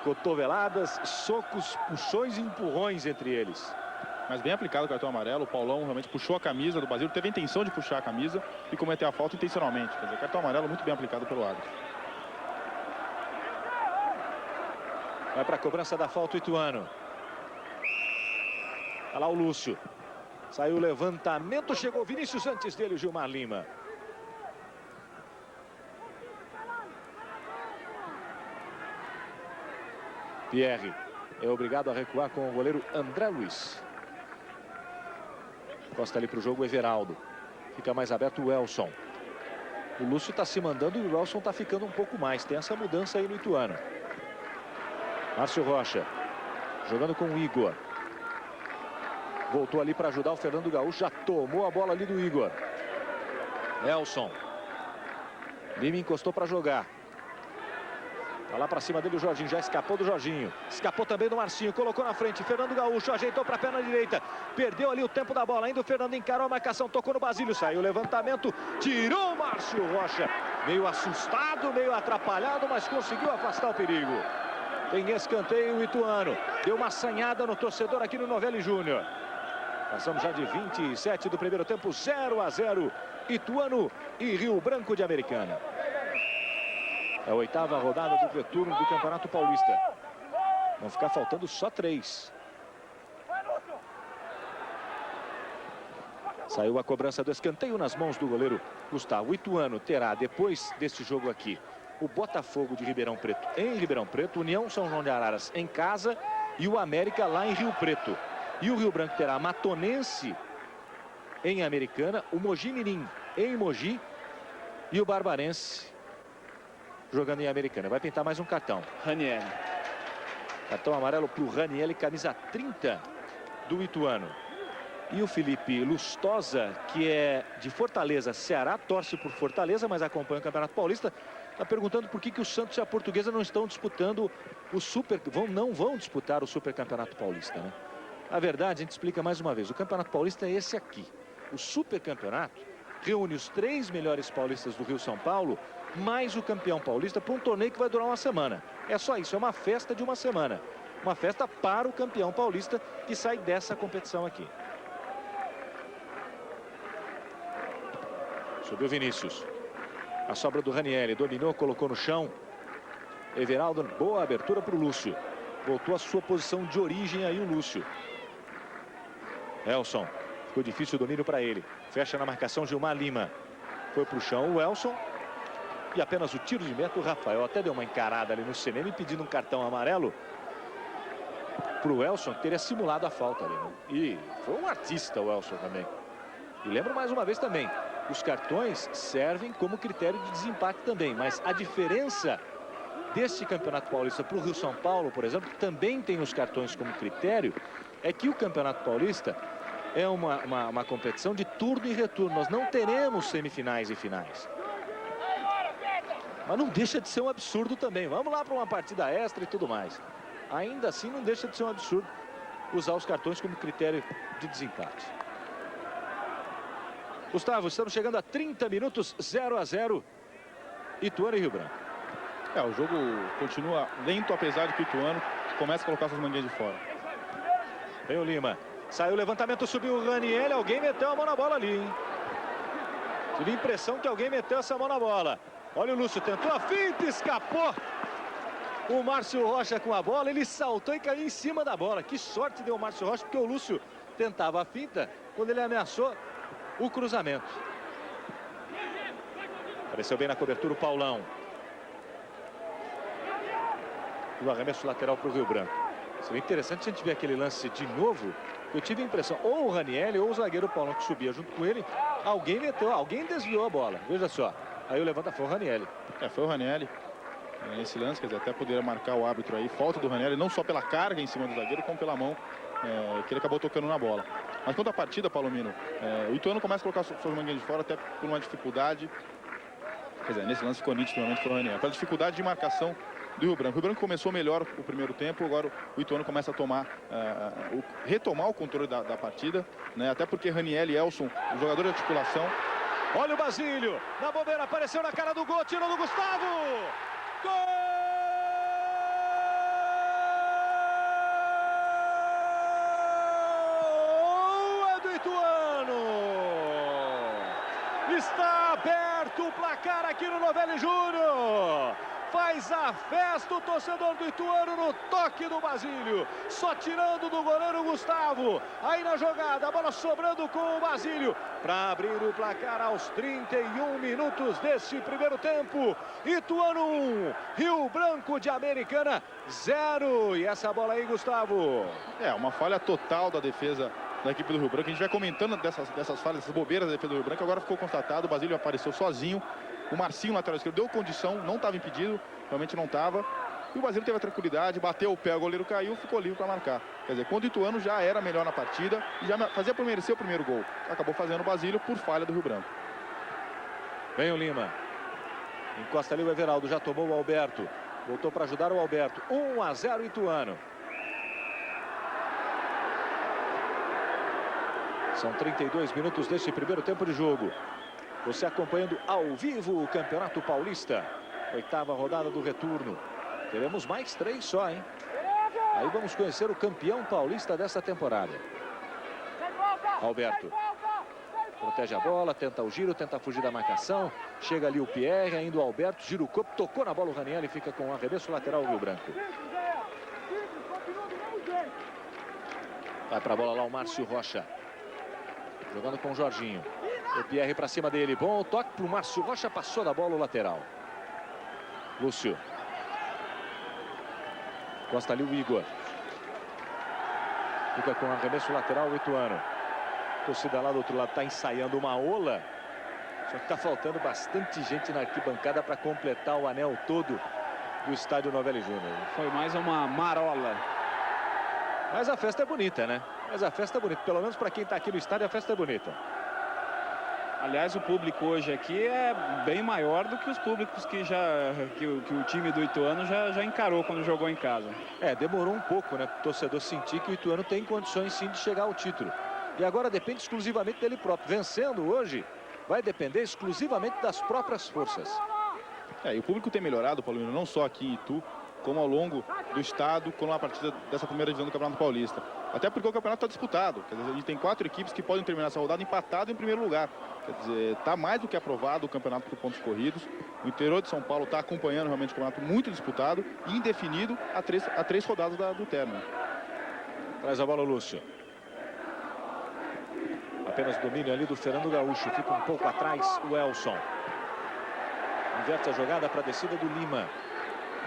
Cotoveladas, socos, puxões e empurrões entre eles. Mas bem aplicado o cartão amarelo. O Paulão realmente puxou a camisa do Basílio. Teve a intenção de puxar a camisa e cometeu a falta intencionalmente. Quer dizer, cartão amarelo muito bem aplicado pelo árbitro. Vai para a cobrança da falta o Ituano. Olha lá o Lúcio. Saiu o levantamento, chegou Vinícius antes dele, o Gilmar Lima. Pierre é obrigado a recuar com o goleiro André Luiz. Costa ali para o jogo o Everaldo. Fica mais aberto o Elson. O Lúcio está se mandando e o Elson está ficando um pouco mais. Tem essa mudança aí no Ituano. Márcio Rocha. Jogando com o Igor. Voltou ali para ajudar o Fernando Gaúcho. Já tomou a bola ali do Igor. Elson. Lima encostou para jogar. Tá lá para cima dele o Jorginho. Já escapou do Jorginho. Escapou também do Marcinho. Colocou na frente. Fernando Gaúcho ajeitou para a perna direita. Perdeu ali o tempo da bola. Ainda o Fernando encarou a marcação. Tocou no Basílio. Saiu o levantamento. Tirou o Márcio Rocha. Meio assustado, meio atrapalhado, mas conseguiu afastar o perigo. Tem escanteio o Ituano. Deu uma assanhada no torcedor aqui no Novelli Júnior. Passamos já de 27 do primeiro tempo. 0-0. Ituano e Rio Branco de Americana. É a 8ª rodada do retorno do Campeonato Paulista. Vão ficar faltando só 3. Saiu a cobrança do escanteio nas mãos do goleiro Gustavo. O Ituano terá, depois deste jogo aqui, o Botafogo de Ribeirão Preto em Ribeirão Preto, União São João de Araras em casa e o América lá em Rio Preto. E o Rio Branco terá Matonense em Americana, o Mogi Mirim em Mogi e o Barbarense jogando em Americana. Vai pintar mais um cartão. Ranielli. Cartão amarelo para o Ranielli, camisa 30 do Ituano. E o Felipe Lustosa, que é de Fortaleza, Ceará, torce por Fortaleza, mas acompanha o Campeonato Paulista. Está perguntando por que o Santos e a Portuguesa não estão disputando o não vão disputar o Super Campeonato Paulista, né? A verdade, a gente explica mais uma vez. O Campeonato Paulista é esse aqui. O Super Campeonato reúne os 3 melhores paulistas do Rio São Paulo, mais o campeão paulista, para um torneio que vai durar uma semana. É só isso, é uma festa de uma semana. Uma festa para o campeão paulista que sai dessa competição aqui. Subiu Vinícius. A sobra do Ranielli. Dominou, colocou no chão. Everaldo, boa abertura para o Lúcio. Voltou à sua posição de origem aí o Lúcio. Elson. Ficou difícil o domínio para ele. Fecha na marcação Gilmar Lima. Foi para o chão o Elson. E apenas o tiro de meta, o Rafael até deu uma encarada ali no Seneme pedindo um cartão amarelo para o Elson, que teria simulado a falta ali, né? E foi um artista o Elson também. E lembro mais uma vez também, os cartões servem como critério de desempate também, mas a diferença deste Campeonato Paulista para o Rio São Paulo, por exemplo, que também tem os cartões como critério, é que o Campeonato Paulista é uma competição de turno e retorno. Nós não teremos semifinais e finais. Mas não deixa de ser um absurdo também. Vamos lá para uma partida extra e tudo mais. Ainda assim, não deixa de ser um absurdo usar os cartões como critério de desempate. Gustavo, estamos chegando a 30 minutos, 0-0. Ituano e Rio Branco. O jogo continua lento, apesar de que o Ituano começa a colocar suas manguinhas de fora. Vem o Lima. Saiu o levantamento, subiu o Raniel. Alguém meteu a mão na bola ali, hein? Tive a impressão que alguém meteu essa mão na bola. Olha o Lúcio, tentou a finta, escapou. O Márcio Rocha com a bola, ele saltou e caiu em cima da bola. Que sorte deu o Márcio Rocha, porque o Lúcio tentava a finta quando ele ameaçou o cruzamento. Apareceu bem na cobertura o Paulão. E o arremesso lateral para o Rio Branco. Seria interessante se a gente ver aquele lance de novo. Eu tive a impressão, ou o Raniel ou o zagueiro Paulão que subia junto com ele. Alguém meteu, alguém desviou a bola. Veja só. Aí o levanta foi o Raniel. Foi o Raniel. Nesse lance, quer dizer, até poderia marcar o árbitro aí. Falta do Raniel, não só pela carga em cima do zagueiro, como pela mão que ele acabou tocando na bola. Mas quanto à partida, Palomino, o Ituano começa a colocar suas manguinhas de fora até por uma dificuldade. Quer dizer, nesse lance ficou nítido, normalmente foi o Raniel. Pela dificuldade de marcação do Rio Branco. O Rio Branco começou melhor o primeiro tempo, agora o Ituano começa a retomar o controle da partida, né? Até porque Raniel e Elson, os jogadores de articulação. Olha o Basílio, na bobeira, apareceu na cara do gol, tirou do Gustavo. Gol! É do Ituano! Está aberto o placar aqui no Novelli Júnior. Faz a festa o torcedor do Ituano no toque do Basílio. Só tirando do goleiro Gustavo. Aí na jogada, a bola sobrando com o Basílio. Para abrir o placar aos 31 minutos deste primeiro tempo. Ituano 1, Rio Branco de Americana 0. E essa bola aí, Gustavo? Uma falha total da defesa da equipe do Rio Branco. A gente vai comentando dessas falhas, dessas bobeiras da defesa do Rio Branco. Agora ficou constatado, o Basílio apareceu sozinho. O Marcinho, lateral esquerdo, deu condição, não estava impedido, realmente não estava. E o Basílio teve a tranquilidade, bateu o pé, o goleiro caiu, ficou livre para marcar. Quer dizer, quando o Ituano já era melhor na partida e já fazia por merecer o primeiro gol. Acabou fazendo o Basílio por falha do Rio Branco. Vem o Lima. Encosta ali o Everaldo, já tomou o Alberto. Voltou para ajudar o Alberto. 1-0 Ituano. São 32 minutos deste primeiro tempo de jogo. Você acompanhando ao vivo o Campeonato Paulista. 8ª rodada do retorno. Teremos mais 3 só, hein? Aí vamos conhecer o campeão paulista dessa temporada. Alberto. Protege a bola, tenta o giro, tenta fugir da marcação. Chega ali o Pierre, ainda o Alberto. Gira o corpo, tocou na bola o Raniel e fica com o arremesso lateral o Rio Branco. Vai para a bola lá o Márcio Rocha. Jogando com o Jorginho. O Pierre para cima dele. Bom toque para o Márcio Rocha. Passou da bola o lateral. Lúcio. Gosta ali o Igor. Fica com o arremesso lateral o Ituano. A torcida lá do outro lado está ensaiando uma ola. Só que está faltando bastante gente na arquibancada para completar o anel todo do estádio Novelli Júnior. Foi mais uma marola. Mas a festa é bonita, né? Mas a festa é bonita. Pelo menos para quem está aqui no estádio, a festa é bonita. Aliás, o público hoje aqui é bem maior do que os públicos que o time do Ituano já encarou quando jogou em casa. Demorou um pouco, né? Para o torcedor sentir que o Ituano tem condições sim de chegar ao título. E agora depende exclusivamente dele próprio. Vencendo hoje, vai depender exclusivamente das próprias forças. E o público tem melhorado, Paulinho, não só aqui em Itu, como ao longo do estado, como na partida dessa primeira divisão do Campeonato Paulista. Até porque o campeonato está disputado. Quer dizer, a gente tem 4 equipes que podem terminar essa rodada empatado em primeiro lugar. Quer dizer, está mais do que aprovado o campeonato por pontos corridos. O interior de São Paulo está acompanhando realmente o campeonato muito disputado e indefinido a três rodadas do término. Traz a bola o Lúcio. Apenas domínio ali do Fernando Gaúcho. Fica um pouco atrás o Elson. Inverte a jogada para a descida do Lima.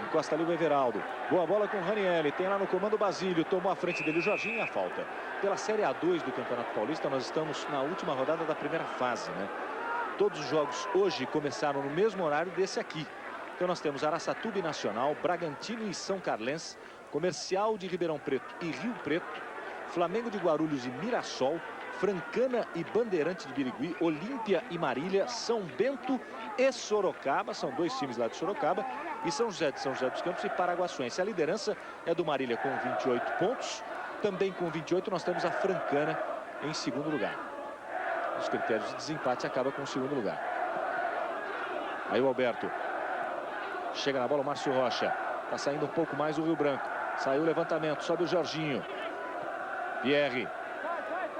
Encosta ali o Everaldo. Boa bola com o Ranieri. Tem lá no comando o Basílio. Tomou a frente dele o Jorginho e a falta. Pela Série A2 do Campeonato Paulista, nós estamos na última rodada da primeira fase, né? Todos os jogos hoje começaram no mesmo horário desse aqui. Então nós temos Araçatuba e Nacional, Bragantino e São Carlense, Comercial de Ribeirão Preto e Rio Preto, Flamengo de Guarulhos e Mirassol, Francana e Bandeirante de Birigui, Olímpia e Marília, São Bento e Sorocaba, são 2 times lá de Sorocaba, e São José dos Campos e Paraguaçuense. A liderança é do Marília com 28 pontos, também com 28 nós temos a Francana em segundo lugar. Os critérios de desempate acaba com o segundo lugar. Aí o Alberto. Chega na bola o Márcio Rocha. Está saindo um pouco mais o Rio Branco. Saiu o levantamento, sobe o Jorginho. Pierre.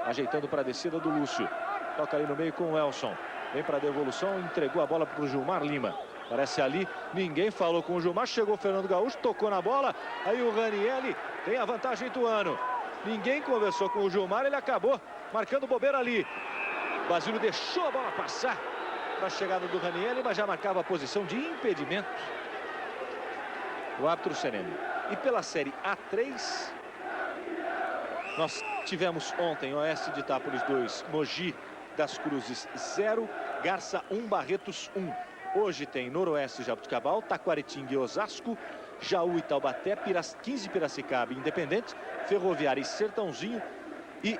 Ajeitando para a descida do Lúcio. Toca ali no meio com o Elson. Vem para a devolução, entregou a bola para o Gilmar Lima. Parece ali, ninguém falou com o Gilmar. Chegou o Fernando Gaúcho, tocou na bola. Aí o Ranieri tem a vantagem ituano. Ninguém conversou com o Gilmar, ele acabou marcando bobeira ali. Basílio deixou a bola passar para a chegada do Ranieri, mas já marcava a posição de impedimento. O árbitro Seneme. E pela Série A3, nós tivemos ontem Oeste de Itápolis 2, Mogi das Cruzes 0, Garça 1, Barretos 1. Hoje tem Noroeste Jabuticabal, Taquaritinga e Osasco, Jaú e Taubaté, 15 Piracicaba e Independente, Ferroviária e Sertãozinho e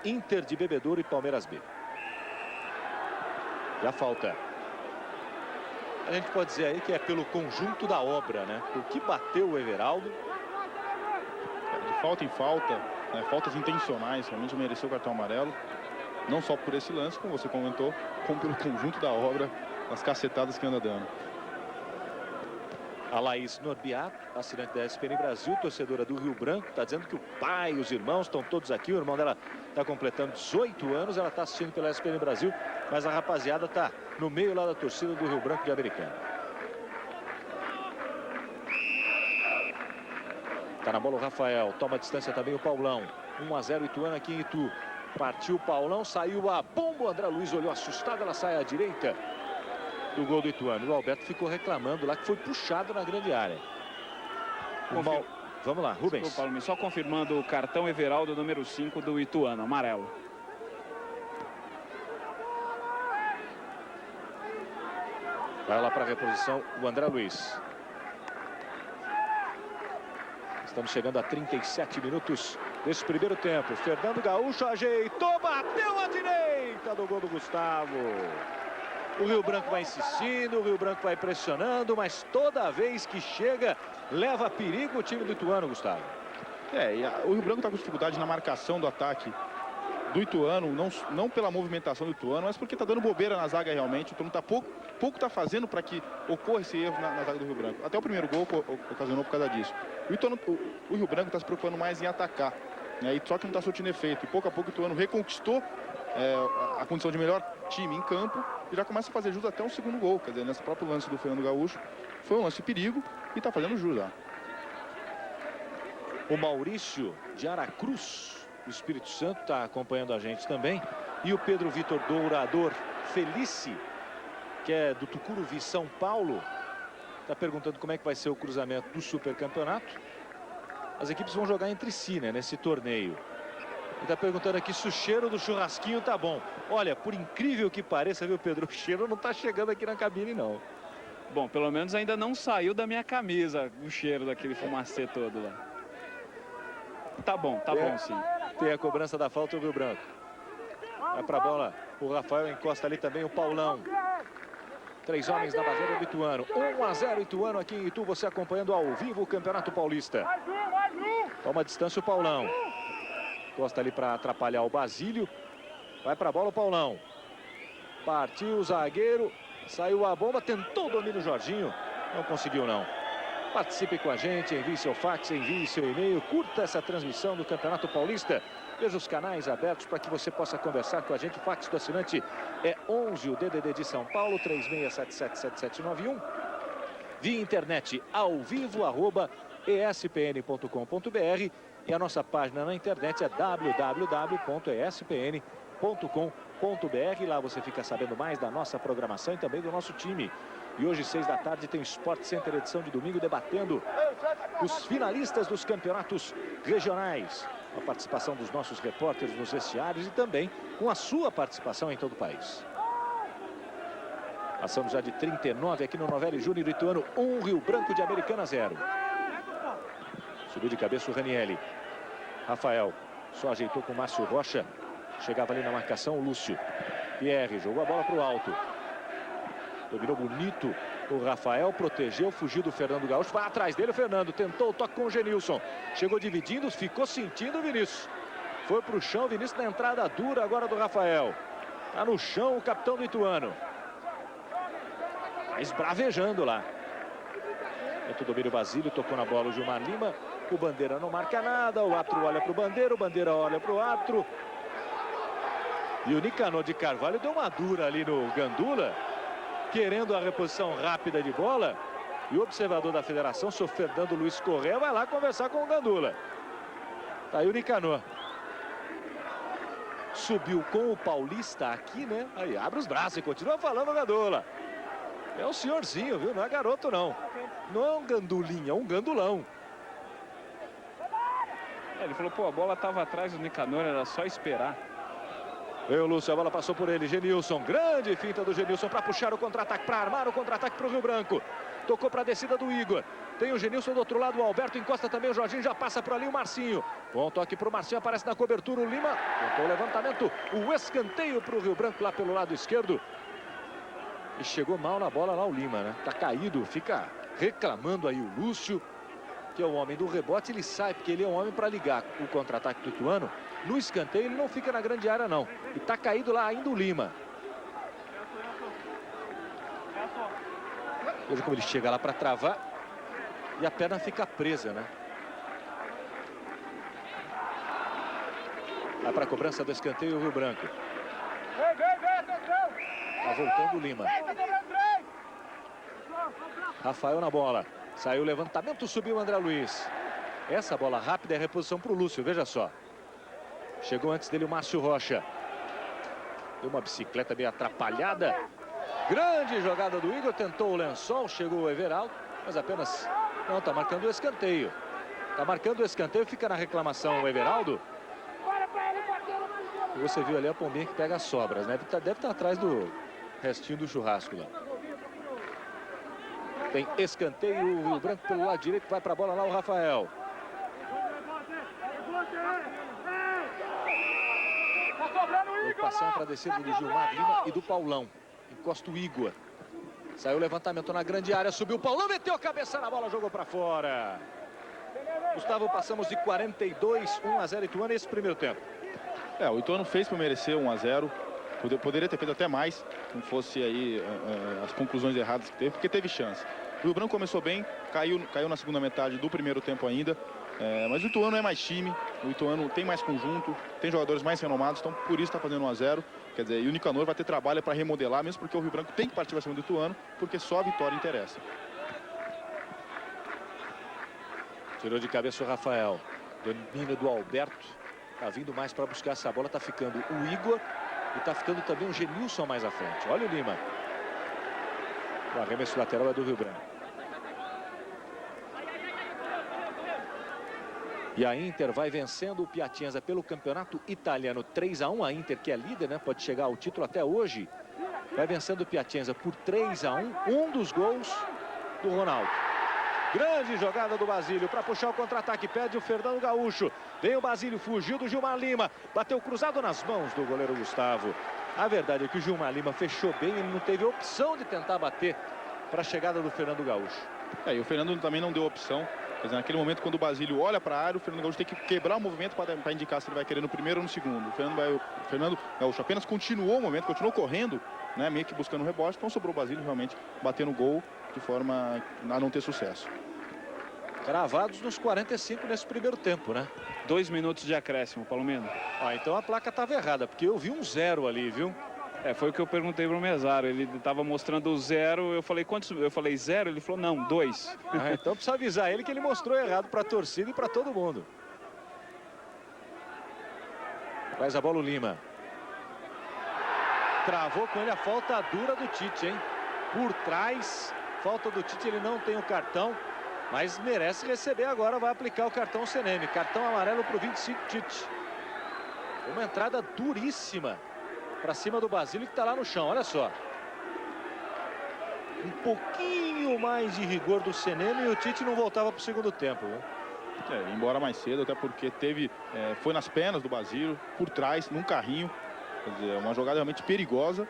Inter de Bebedouro e Palmeiras B. Já falta. A gente pode dizer aí que é pelo conjunto da obra, né? O que bateu o Everaldo. De falta em falta, né? Faltas intencionais, realmente mereceu o cartão amarelo. Não só por esse lance, como você comentou, como pelo conjunto da obra, as cacetadas que anda dando. A Laís Norbiato, assinante da SPN Brasil, torcedora do Rio Branco, está dizendo que o pai e os irmãos estão todos aqui. O irmão dela está completando 18 anos, ela está assistindo pela SPN Brasil, mas a rapaziada está no meio lá da torcida do Rio Branco de Americana. Está na bola o Rafael, toma a distância também o Paulão. 1-0 Ituano aqui em Itu. Partiu o Paulão, saiu a bomba, o André Luiz olhou assustado, ela sai à direita do gol do Ituano. O Alberto ficou reclamando lá que foi puxado na grande área. Vamos lá, Rubens. Desculpa, Paulo, só confirmando o cartão Everaldo número 5 do Ituano, amarelo. Vai lá para a reposição o André Luiz. Estamos chegando a 37 minutos desse primeiro tempo. Fernando Gaúcho ajeitou, bateu à direita do gol do Gustavo. O Rio Branco vai insistindo, o Rio Branco vai pressionando, mas toda vez que chega, leva perigo o time do Ituano, Gustavo. O Rio Branco está com dificuldade na marcação do ataque do Ituano, não pela movimentação do Ituano, mas porque está dando bobeira na zaga realmente. O Ituano tá pouco está fazendo para que ocorra esse erro na zaga do Rio Branco. Até o primeiro gol ocasionou por causa disso. O Rio Branco está se preocupando mais em atacar, né? Só que não está surtindo efeito. E pouco a pouco o Ituano reconquistou a condição de melhor time em campo e já começa a fazer jus até um segundo gol. Quer dizer, nesse próprio lance do Fernando Gaúcho, foi um lance de perigo e está fazendo jus já. O Maurício de Aracruz, do Espírito Santo, está acompanhando a gente também. E o Pedro Vitor Dourador Felice, que é do Tucuruvi, São Paulo, está perguntando como é que vai ser o cruzamento do Supercampeonato. As equipes vão jogar entre si, né, nesse torneio. Ele está perguntando aqui se o cheiro do churrasquinho tá bom. Olha, por incrível que pareça, viu, Pedro, o cheiro não está chegando aqui na cabine, não. Bom, pelo menos ainda não saiu da minha camisa o cheiro daquele fumacê todo lá. Tá bom sim. Tem a cobrança da falta do Rio Branco. Vai para a bola, o Rafael encosta ali também o Paulão. 3 homens na barreira do Ituano. 1-0 Ituano aqui em Itu, você acompanhando ao vivo o Campeonato Paulista. Toma a distância o Paulão. Encosta ali para atrapalhar o Basílio. Vai para a bola o Paulão. Partiu o zagueiro. Saiu a bomba, tentou o domínio o Jorginho. Não conseguiu não. Participe com a gente, envie seu fax, envie seu e-mail, curta essa transmissão do Campeonato Paulista. Veja os canais abertos para que você possa conversar com a gente. O fax do assinante é 11, o DDD de São Paulo, 36777791. Via internet ao vivo, @espn.com.br. E a nossa página na internet é www.espn.com.br. Lá você fica sabendo mais da nossa programação e também do nosso time. E hoje, 6 da tarde, tem Sport Center, edição de domingo, debatendo os finalistas dos campeonatos regionais. A participação dos nossos repórteres nos vestiários e também com a sua participação em todo o país. Passamos já de 39 aqui no Novelli Júnior Ituano 1, Rio Branco de Americana 0. Subiu de cabeça o Ranieri. Rafael só ajeitou com o Márcio Rocha. Chegava ali na marcação o Lúcio. Pierre jogou a bola para o alto. Dominou bonito o Rafael, protegeu, fugiu do Fernando Gaúcho. Vai atrás dele o Fernando, tentou o toque com o Genilson. Chegou dividindo, ficou sentindo o Vinícius. Foi para o chão, Vinícius na entrada dura agora do Rafael. Está no chão o capitão do Ituano. Tá esbravejando lá. Tenta o domínio Basílio, tocou na bola o Gilmar Lima. O Bandeira não marca nada, o árbitro olha para o Bandeira, o Bandeira olha para o árbitro. E o Nicanor de Carvalho deu uma dura ali no Gandula, querendo a reposição rápida de bola. E o observador da federação, o senhor Fernando Luiz Correa, vai lá conversar com o Gandula. Tá aí o Nicanor. Subiu com o Paulista aqui, né? Aí abre os braços e continua falando o Gandula. É um senhorzinho, viu? Não é garoto, não. Não é um gandulinha, é um gandulão. Ele falou, pô, a bola estava atrás do Nicanor, era só esperar. Veio o Lúcio, a bola passou por ele, Genilson, grande finta do Genilson para puxar o contra-ataque, para armar o contra-ataque para o Rio Branco. Tocou para a descida do Igor. Tem o Genilson do outro lado, o Alberto encosta também, o Jorginho já passa por ali o Marcinho. Bom toque para o Marcinho, aparece na cobertura o Lima. Tentou o levantamento, o escanteio para o Rio Branco lá pelo lado esquerdo. E chegou mal na bola lá o Lima, né? Tá caído, fica reclamando aí o Lúcio, que é o homem do rebote, ele sai porque ele é um homem para ligar o contra-ataque do Ituano. No escanteio ele não fica na grande área não. E tá caído lá ainda o Lima. Veja como ele chega lá para travar e a perna fica presa, né? Vai para a cobrança do escanteio o Rio Branco. Tá voltando o Lima. Rafael na bola. Saiu o levantamento, subiu o André Luiz. Essa bola rápida é reposição para o Lúcio, veja só. Chegou antes dele o Márcio Rocha. Deu uma bicicleta meio atrapalhada. Grande jogada do Igor, tentou o lençol, chegou o Everaldo, mas apenas... Não, tá marcando o escanteio. Tá marcando o escanteio, fica na reclamação o Everaldo. E você viu ali a pombinha que pega as sobras, né? Deve estar atrás do restinho do churrasco lá. Tem escanteio, o Rio Branco pelo lado direito, vai para a bola lá o Rafael. Passando para a descida do Gilmar Lima e do Paulão. Encosta o Igor. Saiu o levantamento na grande área, subiu o Paulão, meteu a cabeça na bola, jogou para fora. Gustavo, passamos de 42, 1-0 Ituano esse primeiro tempo. O Ituano fez para merecer 1-0. Poderia ter feito até mais, não fosse aí as conclusões erradas que teve, porque teve chance. O Rio Branco começou bem, caiu na segunda metade do primeiro tempo ainda. Mas o Ituano é mais time, o Ituano tem mais conjunto, tem jogadores mais renomados, então por isso está fazendo 1-0. Quer dizer, e o Nicanor vai ter trabalho para remodelar, mesmo porque o Rio Branco tem que partir para cima do Ituano, porque só a vitória interessa. Tirou de cabeça o Rafael. Domínio do Alberto. Tá vindo mais para buscar essa bola, tá ficando o Igor e tá ficando também o Genilson mais à frente. Olha o Lima. O arremesso lateral é do Rio Branco. E a Inter vai vencendo o Piacenza pelo campeonato italiano 3-1. A Inter, que é líder, né? Pode chegar ao título até hoje. Vai vencendo o Piacenza por 3-1. Um dos gols do Ronaldo. Grande jogada do Basílio para puxar o contra-ataque. Pede o Fernando Gaúcho. Vem o Basílio, fugiu do Gilmar Lima. Bateu cruzado nas mãos do goleiro Gustavo. A verdade é que o Gilmar Lima fechou bem. Ele não teve opção de tentar bater para a chegada do Fernando Gaúcho. E o Fernando também não deu opção. Quer dizer, naquele momento, quando o Basílio olha para a área, o Fernando Gaúcho tem que quebrar o movimento para indicar se ele vai querer no primeiro ou no segundo. O Fernando Gaúcho apenas continuou o movimento, continuou correndo, né, meio que buscando o rebote. Então sobrou o Basílio realmente bater no gol de forma a não ter sucesso. Gravados nos 45 nesse primeiro tempo, né? 2 minutos de acréscimo, Palomino. Então a placa estava errada, porque eu vi um 0 ali, viu? Foi o que eu perguntei pro Mezzaro. Ele estava mostrando o 0. Eu falei, quantos? Eu falei 0. Ele falou, não, 2. Então precisa avisar ele que ele mostrou errado para a torcida e para todo mundo. Faz a bola o Lima. Travou com ele a falta dura do Tite, hein? Por trás, falta do Tite, ele não tem o cartão, mas merece receber agora, vai aplicar o cartão CNM. Cartão amarelo para o 25 Tite. Uma entrada duríssima para cima do Basílio, que está lá no chão, olha só. Um pouquinho mais de rigor do CNM e o Tite não voltava para o segundo tempo, viu? Embora mais cedo, até porque foi nas pernas do Basílio, por trás, num carrinho. Quer dizer, uma jogada realmente perigosa.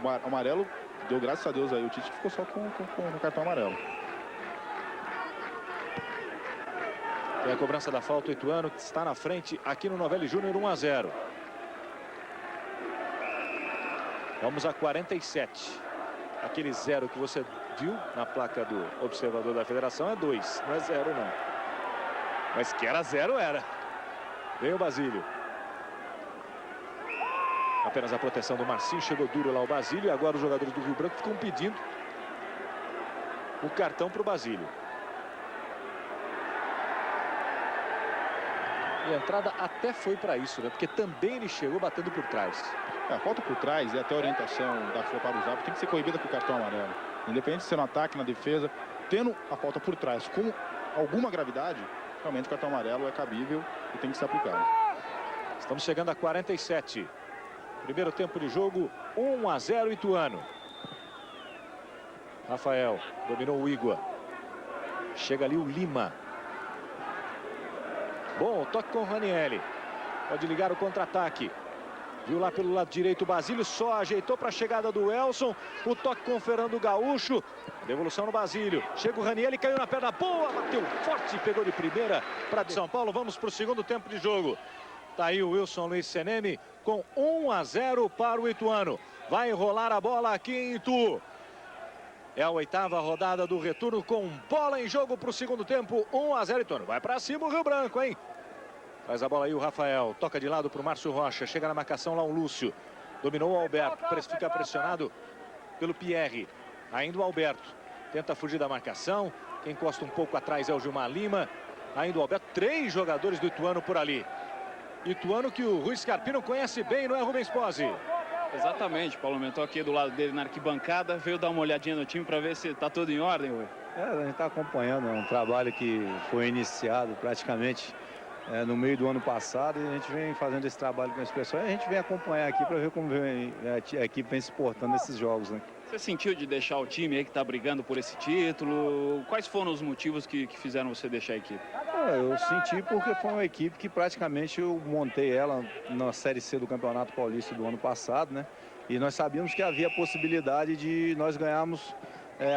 O amarelo deu, graças a Deus, aí o Tite ficou só com o cartão amarelo. Tem a cobrança da falta, o Ituano, que está na frente aqui no Novelli Júnior, 1-0. Vamos a 47. Aquele 0 que você viu na placa do observador da federação é 2, não é 0 não. Mas que era 0 era. Vem o Basílio. Apenas a proteção do Marcinho, chegou duro lá o Basílio e agora os jogadores do Rio Branco ficam pedindo o cartão para o Basílio. E a entrada até foi para isso, né? Porque também ele chegou batendo por trás. A falta por trás e até a orientação da FIA para usar tem que ser coibida com o cartão amarelo. Independente de ser no ataque, na defesa, tendo a falta por trás com alguma gravidade, realmente o cartão amarelo é cabível e tem que ser aplicado. Estamos chegando a 47. Primeiro tempo de jogo, 1-0 Ituano. Rafael dominou o Igua. Chega ali o Lima. Bom, toque com o Ranieri. Pode ligar o contra-ataque. Viu lá pelo lado direito o Basílio, só ajeitou para a chegada do Elson. O toque com o Fernando Gaúcho. Devolução no Basílio. Chega o Ranieri, caiu na perna boa, bateu forte, pegou de primeira para São Paulo. Vamos para o segundo tempo de jogo. Tá aí o Wilson Luiz CNM com 1-0 para o Ituano. Vai rolar a bola aqui em Itu. É a 8ª rodada do retorno com bola em jogo para o segundo tempo. 1-0 Ituano. Vai para cima o Rio Branco, hein? Faz a bola aí o Rafael. Toca de lado para o Márcio Rocha. Chega na marcação lá o Lúcio. Dominou o Alberto. Fica pressionado pelo Pierre. Ainda o Alberto. Tenta fugir da marcação. Quem encosta um pouco atrás é o Gilmar Lima. Ainda o Alberto. 3 jogadores do Ituano por ali. Ituano que o Rui Scarpino conhece bem, não é, Rubens Pozzi? Exatamente, Paulo. Eu tô aqui do lado dele na arquibancada. Veio dar uma olhadinha no time para ver se tá tudo em ordem, Rui. A gente está acompanhando, é um trabalho que foi iniciado praticamente no meio do ano passado, e a gente vem fazendo esse trabalho com esse pessoal, e a gente vem acompanhar aqui para ver como a equipe vem se portando nesses jogos, né? Você sentiu de deixar o time aí que está brigando por esse título? Quais foram os motivos que fizeram você deixar a equipe? Eu senti porque foi uma equipe que praticamente eu montei ela na Série C do Campeonato Paulista do ano passado, né? E nós sabíamos que havia a possibilidade de nós ganharmos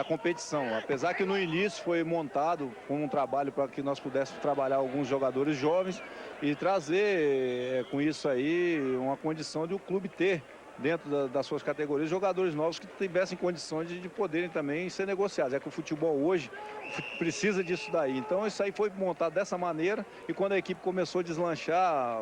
a competição. Apesar que no início foi montado como um trabalho para que nós pudéssemos trabalhar alguns jogadores jovens e trazer com isso aí uma condição de o clube ter dentro das suas categorias jogadores novos que tivessem condições de poderem também ser negociados. É que o futebol hoje precisa disso daí. Então isso aí foi montado dessa maneira, e quando a equipe começou a deslanchar,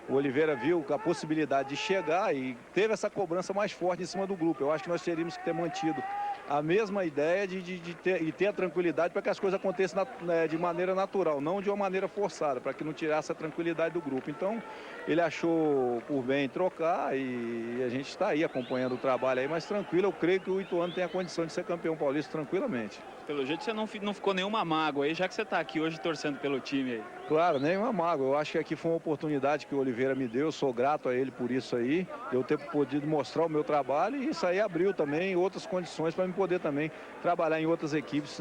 o Oliveira viu a possibilidade de chegar e teve essa cobrança mais forte em cima do grupo. Eu acho que nós teríamos que ter mantido a mesma ideia de ter a tranquilidade para que as coisas aconteçam de maneira natural, não de uma maneira forçada, para que não tirasse a tranquilidade do grupo. Então, ele achou por bem trocar e a gente está aí acompanhando o trabalho aí, mas tranquilo, eu creio que o Ituano tem a condição de ser campeão paulista tranquilamente. Pelo jeito você não ficou nenhuma mágoa aí, já que você está aqui hoje torcendo pelo time aí. Claro, nenhuma mágoa. Eu acho que aqui foi uma oportunidade que o Oliveira me deu, eu sou grato a ele por isso aí, eu ter podido mostrar o meu trabalho, e isso aí abriu também outras condições para me poder também trabalhar em outras equipes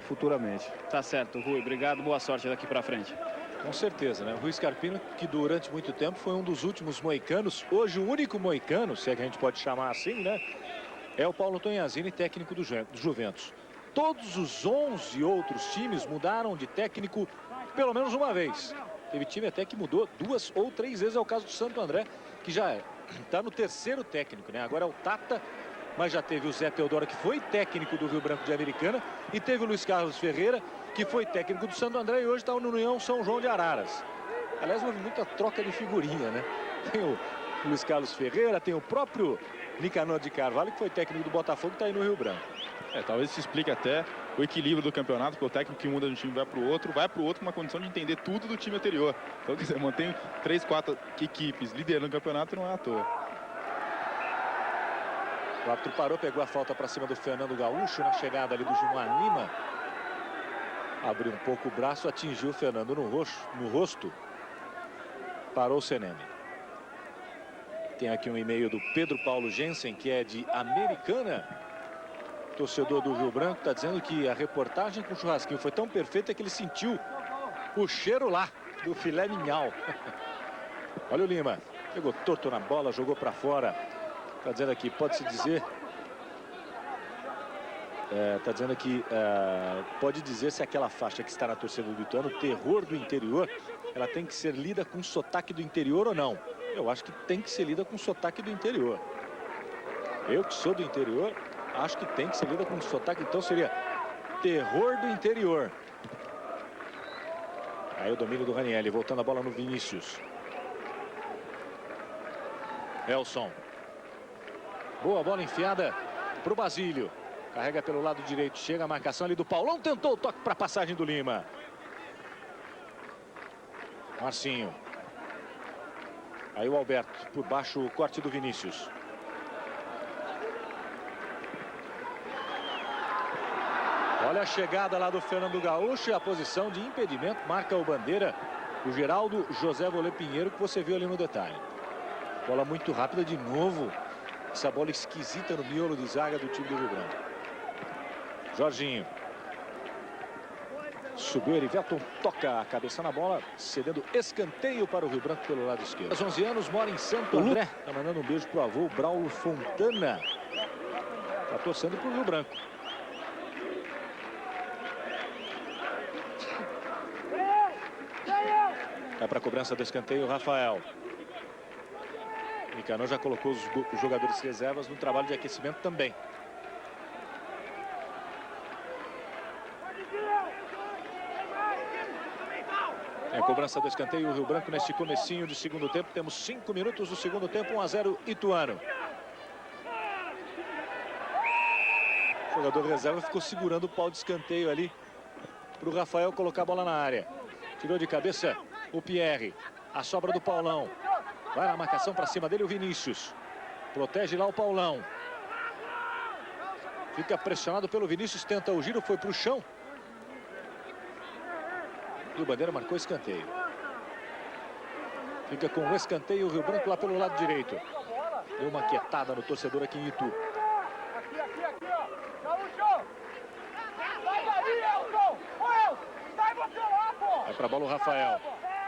futuramente. Tá certo, Rui, obrigado, boa sorte daqui para frente. Com certeza, né? Rui Scarpino, que durante muito tempo foi um dos últimos moicanos, hoje o único moicano, se é que a gente pode chamar assim, né? É o Paulo Tonhazini, técnico do Juventus. Todos os 11 outros times mudaram de técnico pelo menos uma vez. Teve time até que mudou 2 ou 3 vezes, é o caso do Santo André, que já está no 3º técnico, né? Agora é o Tata mas já teve o Zé Teodoro, que foi técnico do Rio Branco de Americana, e teve o Luiz Carlos Ferreira, que foi técnico do Santo André e hoje está no União São João de Araras. Aliás, houve muita troca de figurinha, né? Tem o Luiz Carlos Ferreira, tem o próprio Nicanor de Carvalho, que foi técnico do Botafogo, que está aí no Rio Branco. Talvez isso explique até o equilíbrio do campeonato, porque o técnico que muda de um time vai para o outro com uma condição de entender tudo do time anterior. Então, quer dizer, mantém 3, 4 equipes liderando o campeonato, não é à toa. O árbitro parou, pegou a falta para cima do Fernando Gaúcho na chegada ali do Gilmar Lima. Abriu um pouco o braço, atingiu o Fernando no rosto. Parou o Seneme. Tem aqui um e-mail do Pedro Paulo Jensen, que é de Americana. Torcedor do Rio Branco, está dizendo que a reportagem com o churrasquinho foi tão perfeita que ele sentiu o cheiro lá do filé mignon. Olha o Lima, pegou torto na bola, jogou para fora. Está dizendo aqui, pode-se dizer... Está dizendo aqui, pode dizer se aquela faixa que está na torcida do Ituano, terror do interior, ela tem que ser lida com sotaque do interior ou não? Eu acho que tem que ser lida com sotaque do interior. Eu que sou do interior, acho que tem que ser lida com sotaque, então seria terror do interior. Aí o domínio do Ranieri, voltando a bola no Vinícius. Elson. Boa bola enfiada para o Basílio. Carrega pelo lado direito, chega a marcação ali do Paulão, tentou o toque para a passagem do Lima. Marcinho. Aí o Alberto, por baixo o corte do Vinícius. Olha a chegada lá do Fernando Gaúcho e a posição de impedimento, marca o bandeira, o Geraldo José Volê Pinheiro, que você viu ali no detalhe. Bola muito rápida de novo, essa bola esquisita no miolo de zaga do time do Rio Branco. Jorginho. Subiu Erivelton, toca a cabeça na bola, cedendo escanteio para o Rio Branco pelo lado esquerdo. Aos 11 anos, mora em Santo André. Está mandando um beijo pro avô, Braulio Fontana. Está torcendo pro Rio Branco. Vai para a cobrança do escanteio, Rafael. Nicanor já colocou os jogadores reservas no trabalho de aquecimento também. É a cobrança do escanteio, o Rio Branco neste comecinho de segundo tempo. Temos 5 minutos do segundo tempo, 1-0 Ituano. O jogador reserva ficou segurando o pau de escanteio ali para o Rafael colocar a bola na área. Tirou de cabeça o Pierre. A sobra do Paulão. Vai na marcação para cima dele o Vinícius. Protege lá o Paulão. Fica pressionado pelo Vinícius, tenta o giro, foi para o chão. E o Bandeira marcou escanteio. Fica com o escanteio o Rio Branco lá pelo lado direito. Deu uma quietada no torcedor aqui em Itu. Vai para a bola o Rafael.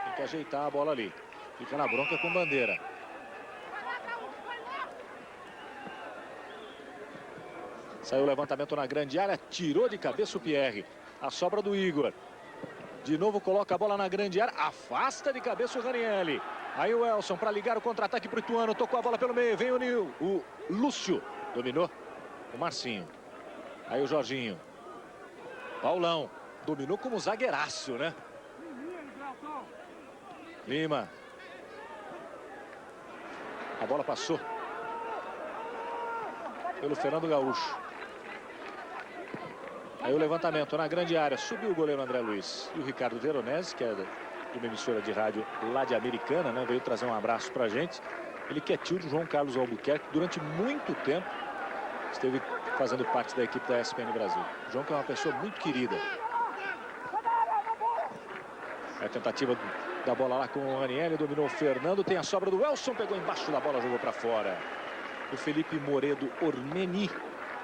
Tem que ajeitar a bola ali. Fica na bronca com Bandeira. Saiu o levantamento na grande área. Tirou de cabeça o Pierre. A sobra do Igor. De novo coloca a bola na grande área. Afasta de cabeça o Ranieri. Aí o Elson para ligar o contra-ataque para o Ituano. Tocou a bola pelo meio. Vem o Lúcio. Dominou o Marcinho. Aí o Jorginho. Paulão. Dominou como zagueiraço, né? Lima. A bola passou pelo Fernando Gaúcho. Aí o levantamento na grande área. Subiu o goleiro André Luiz. E o Ricardo Veronese, que é de uma emissora de rádio lá de Americana, né? Veio trazer um abraço pra gente. Ele que é tio de João Carlos Albuquerque. Durante muito tempo esteve fazendo parte da equipe da ESPN Brasil. João, que é uma pessoa muito querida. É a tentativa da bola lá com o Ranieri. Dominou o Fernando. Tem a sobra do Elson. Pegou embaixo da bola, jogou pra fora. O Felipe Moredo Ormeni,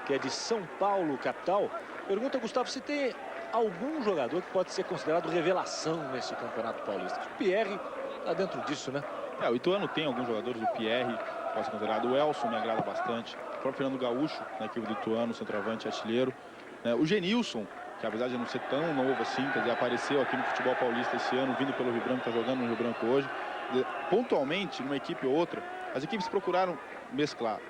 que é de São Paulo, capital. Pergunta, Gustavo, se tem algum jogador que pode ser considerado revelação nesse Campeonato Paulista. O Pierre está dentro disso, né? O Ituano tem alguns jogadores. O Pierre pode ser considerado. O Elson me agrada bastante. O próprio Fernando Gaúcho, na equipe do Ituano, centroavante, artilheiro. O Genilson, que apesar de não ser tão novo assim, quer dizer, apareceu aqui no futebol paulista esse ano, vindo pelo Rio Branco, está jogando no Rio Branco hoje. Pontualmente, numa equipe ou outra, as equipes procuraram mesclar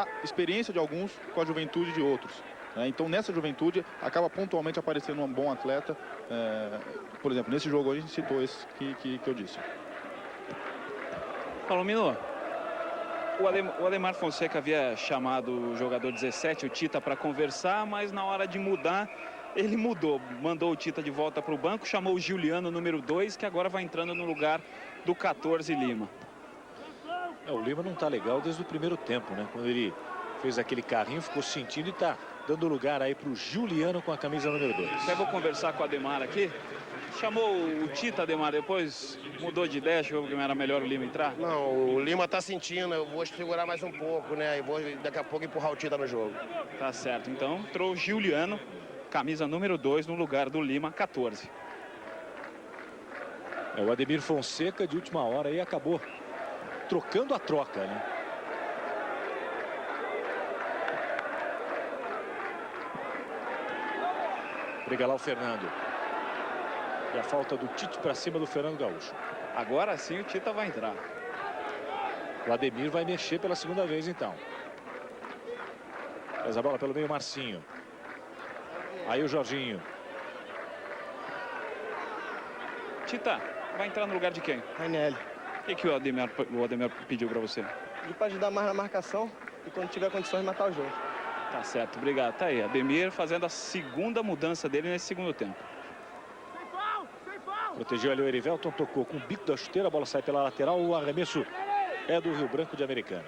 a experiência de alguns com a juventude de outros. Então, nessa juventude, acaba pontualmente aparecendo um bom atleta. Por exemplo, nesse jogo hoje, a gente citou esse que eu disse. Palomino, o Ademar Fonseca havia chamado o jogador 17, o Tita, para conversar, mas na hora de mudar, ele mudou. Mandou o Tita de volta para o banco, chamou o Giuliano, número 2, que agora vai entrando no lugar do 14, Lima. O Lima não está legal desde o primeiro tempo, né? Quando ele fez aquele carrinho, ficou sentindo e está dando lugar aí para o Giuliano com a camisa número 2. Eu vou conversar com o Ademar aqui. Chamou o Tita, Ademar, depois mudou de ideia, achou que era melhor o Lima entrar? Não, o Lima tá sentindo, eu vou segurar mais um pouco, né? E vou daqui a pouco empurrar o Tita no jogo. Tá certo, então entrou o Giuliano, camisa número 2, no lugar do Lima, 14. O Ademir Fonseca, de última hora, aí acabou trocando a troca, né? Briga lá o Fernando. E a falta do Tite para cima do Fernando Gaúcho. Agora sim o Tita vai entrar. O Ademir vai mexer pela segunda vez, então. Faz a bola pelo meio, Marcinho. Aí o Jorginho. Tita, vai entrar no lugar de quem? Ranieri. O que o Ademir pediu para você? Ele para ajudar mais na marcação e quando tiver condições de matar o jogo. Tá certo, obrigado. Tá aí, Ademir fazendo a segunda mudança dele nesse segundo tempo. Protegeu ali o Erivelton, tocou com o bico da chuteira, a bola sai pela lateral, o arremesso é do Rio Branco de Americana.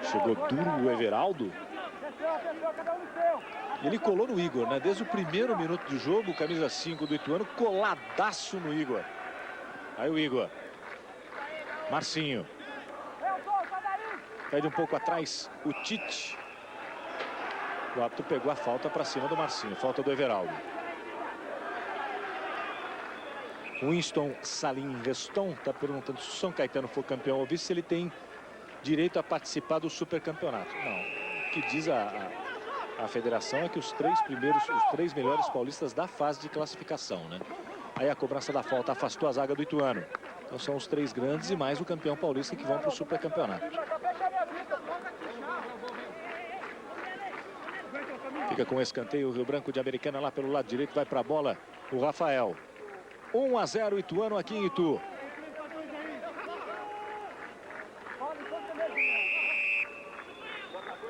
Chegou duro o Everaldo. Ele colou no Igor, né? Desde o primeiro minuto de jogo, camisa 5 do Ituano, coladaço no Igor. Aí o Igor. Marcinho. Pede um pouco atrás o Tite. O árbitro pegou a falta para cima do Marcinho. Falta do Everaldo. Winston Salim Reston está perguntando se o São Caetano for campeão ou vice, se ele tem direito a participar do supercampeonato. Não. O que diz a federação é que os três melhores paulistas da fase de classificação, né? Aí a cobrança da falta afastou a zaga do Ituano. Então são os 3 grandes e mais o campeão paulista que vão para o supercampeonato. Fica com o escanteio o Rio Branco de Americana lá pelo lado direito, vai para a bola o Rafael. 1-0 Ituano aqui em Itu.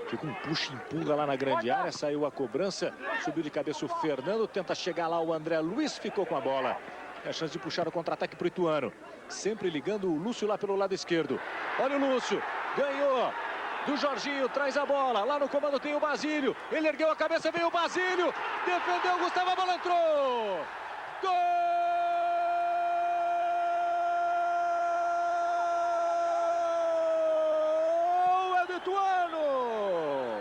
Fica um puxa e empurra lá na grande área, saiu a cobrança, subiu de cabeça o Fernando, tenta chegar lá o André Luiz, ficou com a bola. É a chance de puxar o contra-ataque para o Ituano. Sempre ligando o Lúcio lá pelo lado esquerdo. Olha o Lúcio, ganhou do Jorginho, traz a bola, lá no comando tem o Basílio, ele ergueu a cabeça, veio o Basílio, defendeu o Gustavo, a bola entrou! Gol! É do Ituano!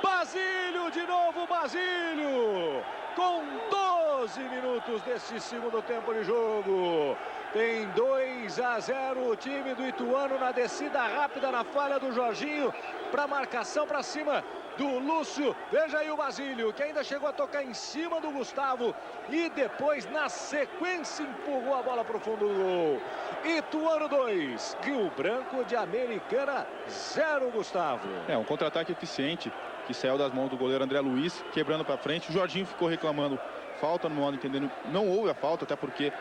Basílio, de novo Basílio, com 12 minutos desse segundo tempo de jogo. Tem 2-0 o time do Ituano na descida rápida, na falha do Jorginho, para marcação para cima do Lúcio. Veja aí o Basílio, que ainda chegou a tocar em cima do Gustavo e depois, na sequência, empurrou a bola para o fundo do gol. Ituano 2, Rio Branco de Americana 0, Gustavo. Um contra-ataque eficiente que saiu das mãos do goleiro André Luiz, quebrando para frente. O Jorginho ficou reclamando falta, no modo entendendo, não houve a falta, até porque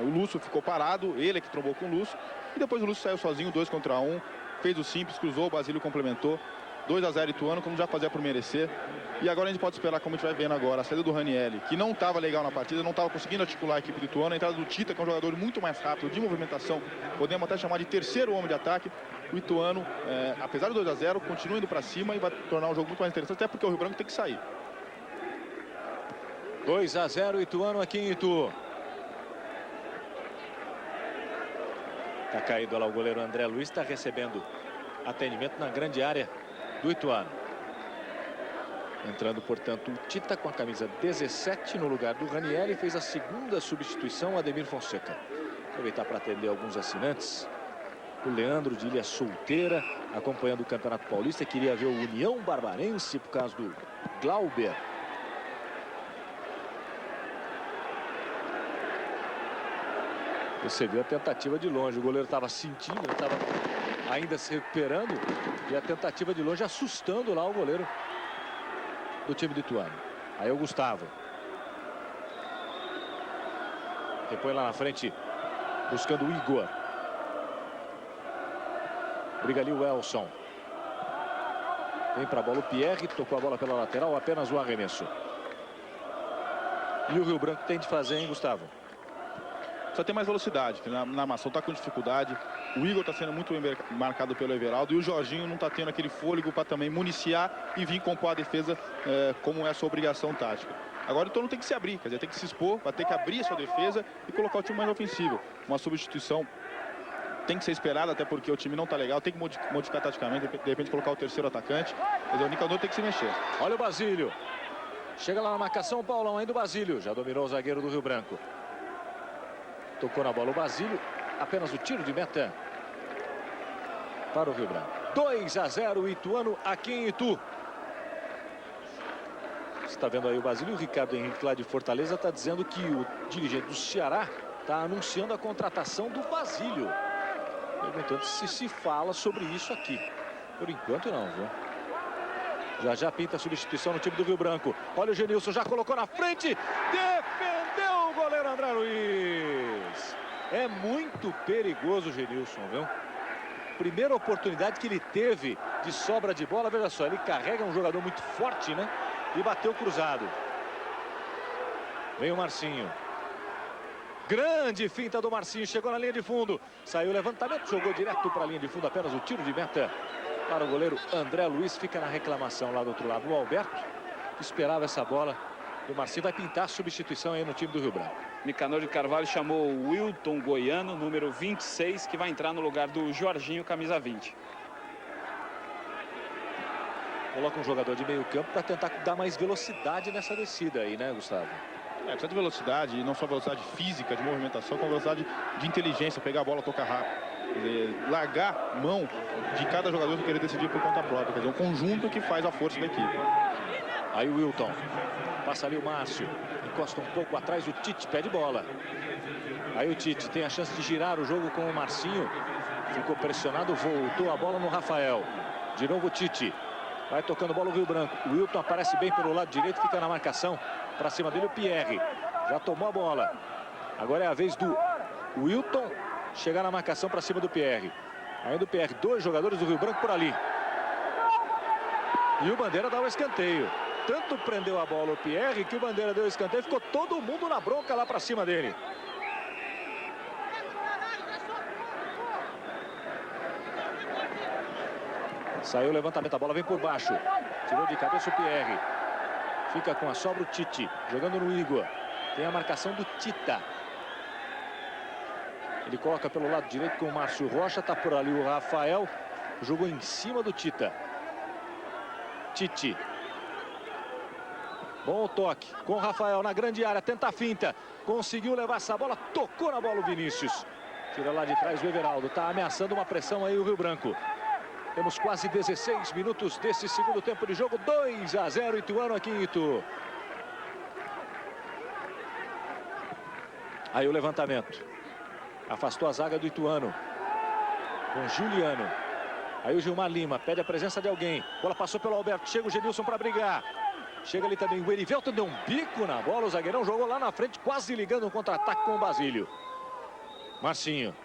o Lúcio ficou parado, ele é que trombou com o Lúcio, e depois o Lúcio saiu sozinho, 2 contra 1, fez o simples, cruzou, o Basílio complementou, 2-0 Ituano, como já fazia por merecer, e agora a gente pode esperar, como a gente vai vendo agora, a saída do Ranieri, que não estava legal na partida, não estava conseguindo articular a equipe do Ituano, a entrada do Tita, que é um jogador muito mais rápido, de movimentação, podemos até chamar de terceiro homem de ataque. O Ituano, apesar do 2-0, continua indo para cima e vai tornar o jogo muito mais interessante, até porque o Rio Branco tem que sair. 2-0 Ituano aqui em Itu. Tá caído lá o goleiro André Luiz, está recebendo atendimento na grande área do Ituano. Entrando, portanto, o Tita com a camisa 17 no lugar do Ranieri. Fez a segunda substituição, Ademir Fonseca. Aproveitar para atender alguns assinantes. O Leandro de Ilha Solteira, acompanhando o Campeonato Paulista. Queria ver o União Barbarense por causa do Glauber. Você viu a tentativa de longe, o goleiro estava sentindo, estava ainda se recuperando, e a tentativa de longe assustando lá o goleiro do time do Ituano. Aí o Gustavo. Depois lá na frente, buscando o Igor. Briga ali o Elson. Vem para a bola o Pierre, tocou a bola pela lateral, apenas o arremesso. E o Rio Branco tem de fazer, hein, Gustavo? Só tem mais velocidade, que na armação está com dificuldade. O Igor está sendo muito bem marcado pelo Everaldo. E o Jorginho não está tendo aquele fôlego para também municiar e vir compor a defesa como é a sua obrigação tática. Agora o Ituano tem que se abrir, quer dizer, tem que se expor, vai ter que abrir a sua defesa e colocar o time mais ofensivo. Uma substituição tem que ser esperada, até porque o time não está legal. Tem que modificar taticamente, de repente colocar o terceiro atacante. Quer dizer, o Nicanor tem que se mexer. Olha o Basílio. Chega lá na marcação, o Paulão ainda o Basílio. Já dominou o zagueiro do Rio Branco. Tocou na bola o Basílio. Apenas o tiro de meta para o Rio Branco. 2-0 Ituano aqui em Itu. Você está vendo aí o Basílio. O Ricardo Henrique lá de Fortaleza está dizendo que o dirigente do Ceará está anunciando a contratação do Basílio. Perguntando se fala sobre isso aqui. Por enquanto não, viu? Já pinta a substituição no time do Rio Branco. Olha o Genilson, já colocou na frente. Defendeu o goleiro André Luiz. É muito perigoso o Genilson, viu? Primeira oportunidade que ele teve de sobra de bola. Veja só, ele carrega um jogador muito forte, né? E bateu cruzado. Vem o Marcinho. Grande finta do Marcinho. Chegou na linha de fundo. Saiu o levantamento, jogou direto para a linha de fundo. Apenas o tiro de meta para o goleiro André Luiz. Fica na reclamação lá do outro lado o Alberto, que esperava essa bola. E o Marcinho vai pintar a substituição aí no time do Rio Branco. Nicanor de Carvalho chamou o Wilton Goiano, número 26, que vai entrar no lugar do Jorginho, camisa 20. Coloca um jogador de meio campo para tentar dar mais velocidade nessa descida aí, né, Gustavo? Precisa de velocidade, e não só velocidade física, de movimentação, como velocidade de inteligência, pegar a bola, tocar rápido. Largar mão de cada jogador que querer decidir por conta própria. Quer dizer, um conjunto que faz a força da equipe. Aí o Wilton. Passa ali o Márcio. Encosta um pouco atrás, o Tite pede bola. Aí o Tite tem a chance de girar o jogo com o Marcinho. Ficou pressionado, voltou a bola no Rafael. De novo o Tite. Vai tocando bola o Rio Branco. O Wilton aparece bem pelo lado direito, fica na marcação. Para cima dele o Pierre. Já tomou a bola. Agora é a vez do Wilton chegar na marcação para cima do Pierre. Ainda o Pierre, dois jogadores do Rio Branco por ali. E o Bandeira dá o escanteio. Tanto prendeu a bola o Pierre que o Bandeira deu o escanteio. Ficou todo mundo na bronca lá para cima dele. Saiu o levantamento, a bola vem por baixo. Tirou de cabeça o Pierre. Fica com a sobra o Tite, jogando no Igor. Tem a marcação do Tita. Ele coloca pelo lado direito com o Márcio Rocha. Tá por ali o Rafael. Jogou em cima do Tita. Tite. Bom toque com o Rafael na grande área. Tenta a finta. Conseguiu levar essa bola. Tocou na bola o Vinícius. Tira lá de trás o Everaldo. Tá ameaçando uma pressão aí o Rio Branco. Temos quase 16 minutos desse segundo tempo de jogo. 2-0 Ituano aqui em Itu. Aí o levantamento. Afastou a zaga do Ituano. Com Juliano. Aí o Gilmar Lima pede a presença de alguém. Bola passou pelo Alberto. Chega o Genilson para brigar. Chega ali também o Erivelton. Deu um bico na bola. O zagueirão jogou lá na frente, quase ligando um contra-ataque com o Basílio. Marcinho.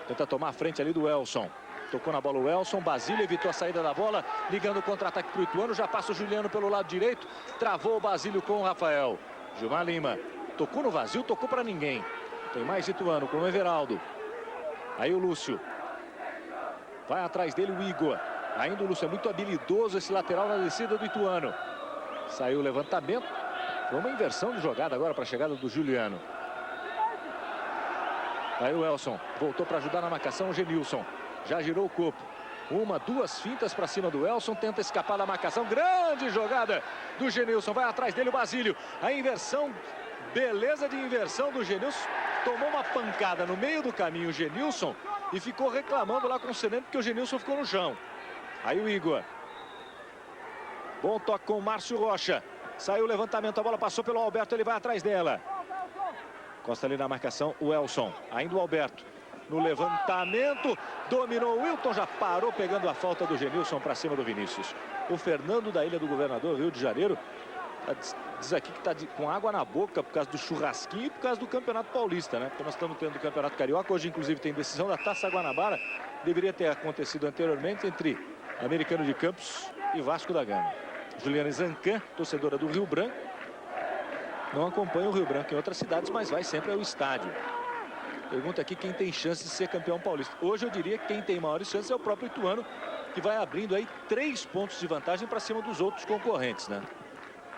Tenta tomar a frente ali do Elson. Tocou na bola o Elson, Basílio evitou a saída da bola, ligando o contra-ataque para o Ituano, já passa o Juliano pelo lado direito, travou o Basílio com o Rafael. Gilmar Lima, tocou no vazio, tocou para ninguém. Tem mais Ituano com o Everaldo. Aí o Lúcio. Vai atrás dele o Igor. Ainda o Lúcio, é muito habilidoso esse lateral na descida do Ituano. Saiu o levantamento, foi uma inversão de jogada agora para a chegada do Juliano. Aí o Elson, voltou para ajudar na marcação o Genilson. Já girou o corpo. Uma, duas fintas para cima do Elson. Tenta escapar da marcação. Grande jogada do Genilson. Vai atrás dele o Basílio. A inversão. Beleza de inversão do Genilson. Tomou uma pancada no meio do caminho o Genilson. E ficou reclamando lá com o Senendo porque o Genilson ficou no chão. Aí o Igor. Bom toque com o Márcio Rocha. Saiu o levantamento. A bola passou pelo Alberto. Ele vai atrás dela. Costa ali na marcação, o Elson. Ainda o Alberto. No levantamento, dominou o Wilton, já parou pegando a falta do Genilson para cima do Vinícius. O Fernando da Ilha do Governador, Rio de Janeiro, diz aqui que está com água na boca por causa do churrasquinho e por causa do Campeonato Paulista, né? Porque nós estamos tendo o Campeonato Carioca, hoje inclusive tem decisão da Taça Guanabara, deveria ter acontecido anteriormente entre Americano de Campos e Vasco da Gama. Juliane Zancan, torcedora do Rio Branco, não acompanha o Rio Branco em outras cidades, mas vai sempre ao estádio. Pergunta aqui quem tem chance de ser campeão paulista. Hoje eu diria que quem tem maiores chances é o próprio Ituano, que vai abrindo aí 3 pontos de vantagem para cima dos outros concorrentes, né?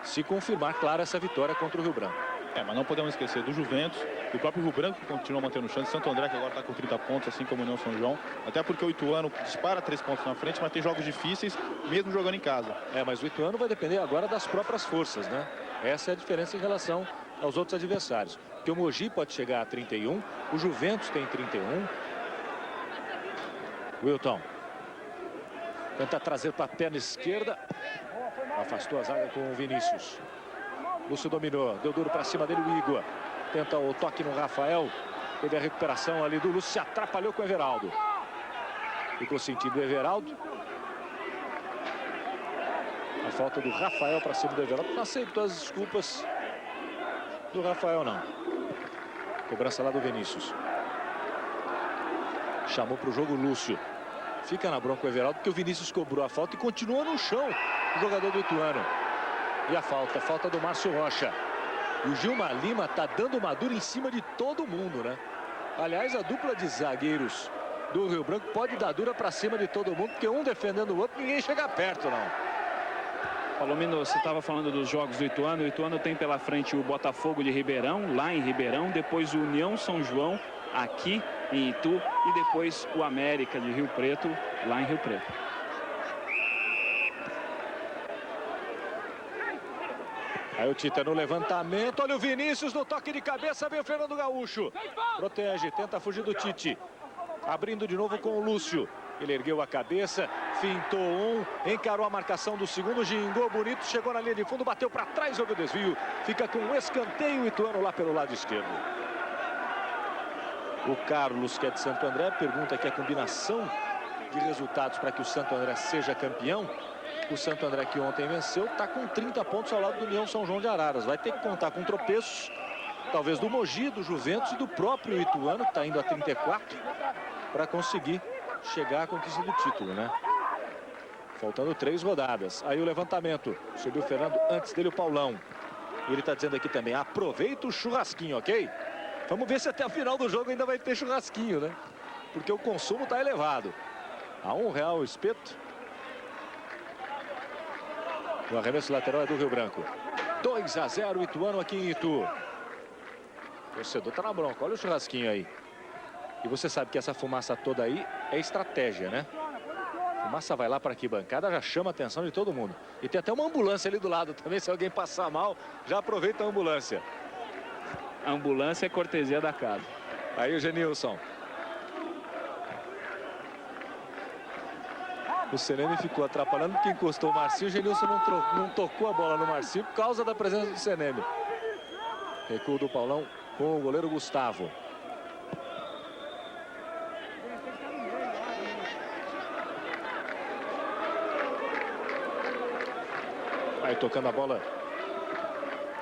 Se confirmar, claro, essa vitória contra o Rio Branco. Mas não podemos esquecer do Juventus, do próprio Rio Branco, que continua mantendo chance. Santo André, que agora está com 30 pontos, assim como o União São João. Até porque o Ituano dispara 3 pontos na frente, mas tem jogos difíceis, mesmo jogando em casa. Mas o Ituano vai depender agora das próprias forças, né? Essa é a diferença em relação aos outros adversários. Porque o Mogi pode chegar a 31, o Juventus tem 31. Wilton tenta trazer para a perna esquerda. Afastou a zaga com o Vinícius. Lúcio dominou, deu duro para cima dele o Igor. Tenta o toque no Rafael. Teve a recuperação ali do Lúcio, se atrapalhou com o Everaldo. Ficou sentindo o Everaldo. A falta do Rafael para cima do Everaldo. Não aceitou as desculpas do Rafael, não. Cobrança lá do Vinícius. Chamou para o jogo o Lúcio. Fica na bronca o Everaldo, porque o Vinícius cobrou a falta e continua no chão o jogador do Ituano. E a falta do Márcio Rocha. E o Gilmar Lima tá dando uma dura em cima de todo mundo, né? Aliás, a dupla de zagueiros do Rio Branco pode dar dura para cima de todo mundo, porque um defendendo o outro, ninguém chega perto, não. Palomino, você estava falando dos jogos do Ituano. O Ituano tem pela frente o Botafogo de Ribeirão, lá em Ribeirão. Depois o União São João, aqui em Itu. E depois o América de Rio Preto, lá em Rio Preto. Aí o Tita no levantamento. Olha o Vinícius no toque de cabeça. Vem o Fernando Gaúcho. Protege, tenta fugir do Tite. Abrindo de novo com o Lúcio. Ele ergueu a cabeça, fintou um, encarou a marcação do segundo, gingou bonito, chegou na linha de fundo, bateu para trás, houve o desvio. Fica com um escanteio, Ituano lá pelo lado esquerdo. O Carlos, que é de Santo André, pergunta aqui a combinação de resultados para que o Santo André seja campeão. O Santo André, que ontem venceu, está com 30 pontos ao lado do União São João de Araras. Vai ter que contar com tropeços, talvez do Mogi, do Juventus e do próprio Ituano, que está indo a 34, para conseguir chegar à conquista do título, né? Faltando 3 rodadas. Aí o levantamento. Subiu o Fernando, antes dele o Paulão. E ele está dizendo aqui também, aproveita o churrasquinho, ok? Vamos ver se até o final do jogo ainda vai ter churrasquinho, né? Porque o consumo está elevado. A R$1 o espeto. O arremesso lateral é do Rio Branco. 2-0 Ituano aqui em Itu. O torcedor tá na bronca. Olha o churrasquinho aí. E você sabe que essa fumaça toda aí é estratégia, né? A fumaça vai lá para aqui, bancada, já chama a atenção de todo mundo. E tem até uma ambulância ali do lado também, se alguém passar mal, já aproveita a ambulância. A ambulância é cortesia da casa. Aí o Genilson. O Seneme ficou atrapalhando porque encostou o Marcinho. O Genilson não tocou a bola no Marcinho por causa da presença do Seneme. Recuo do Paulão com o goleiro Gustavo. Vai tocando a bola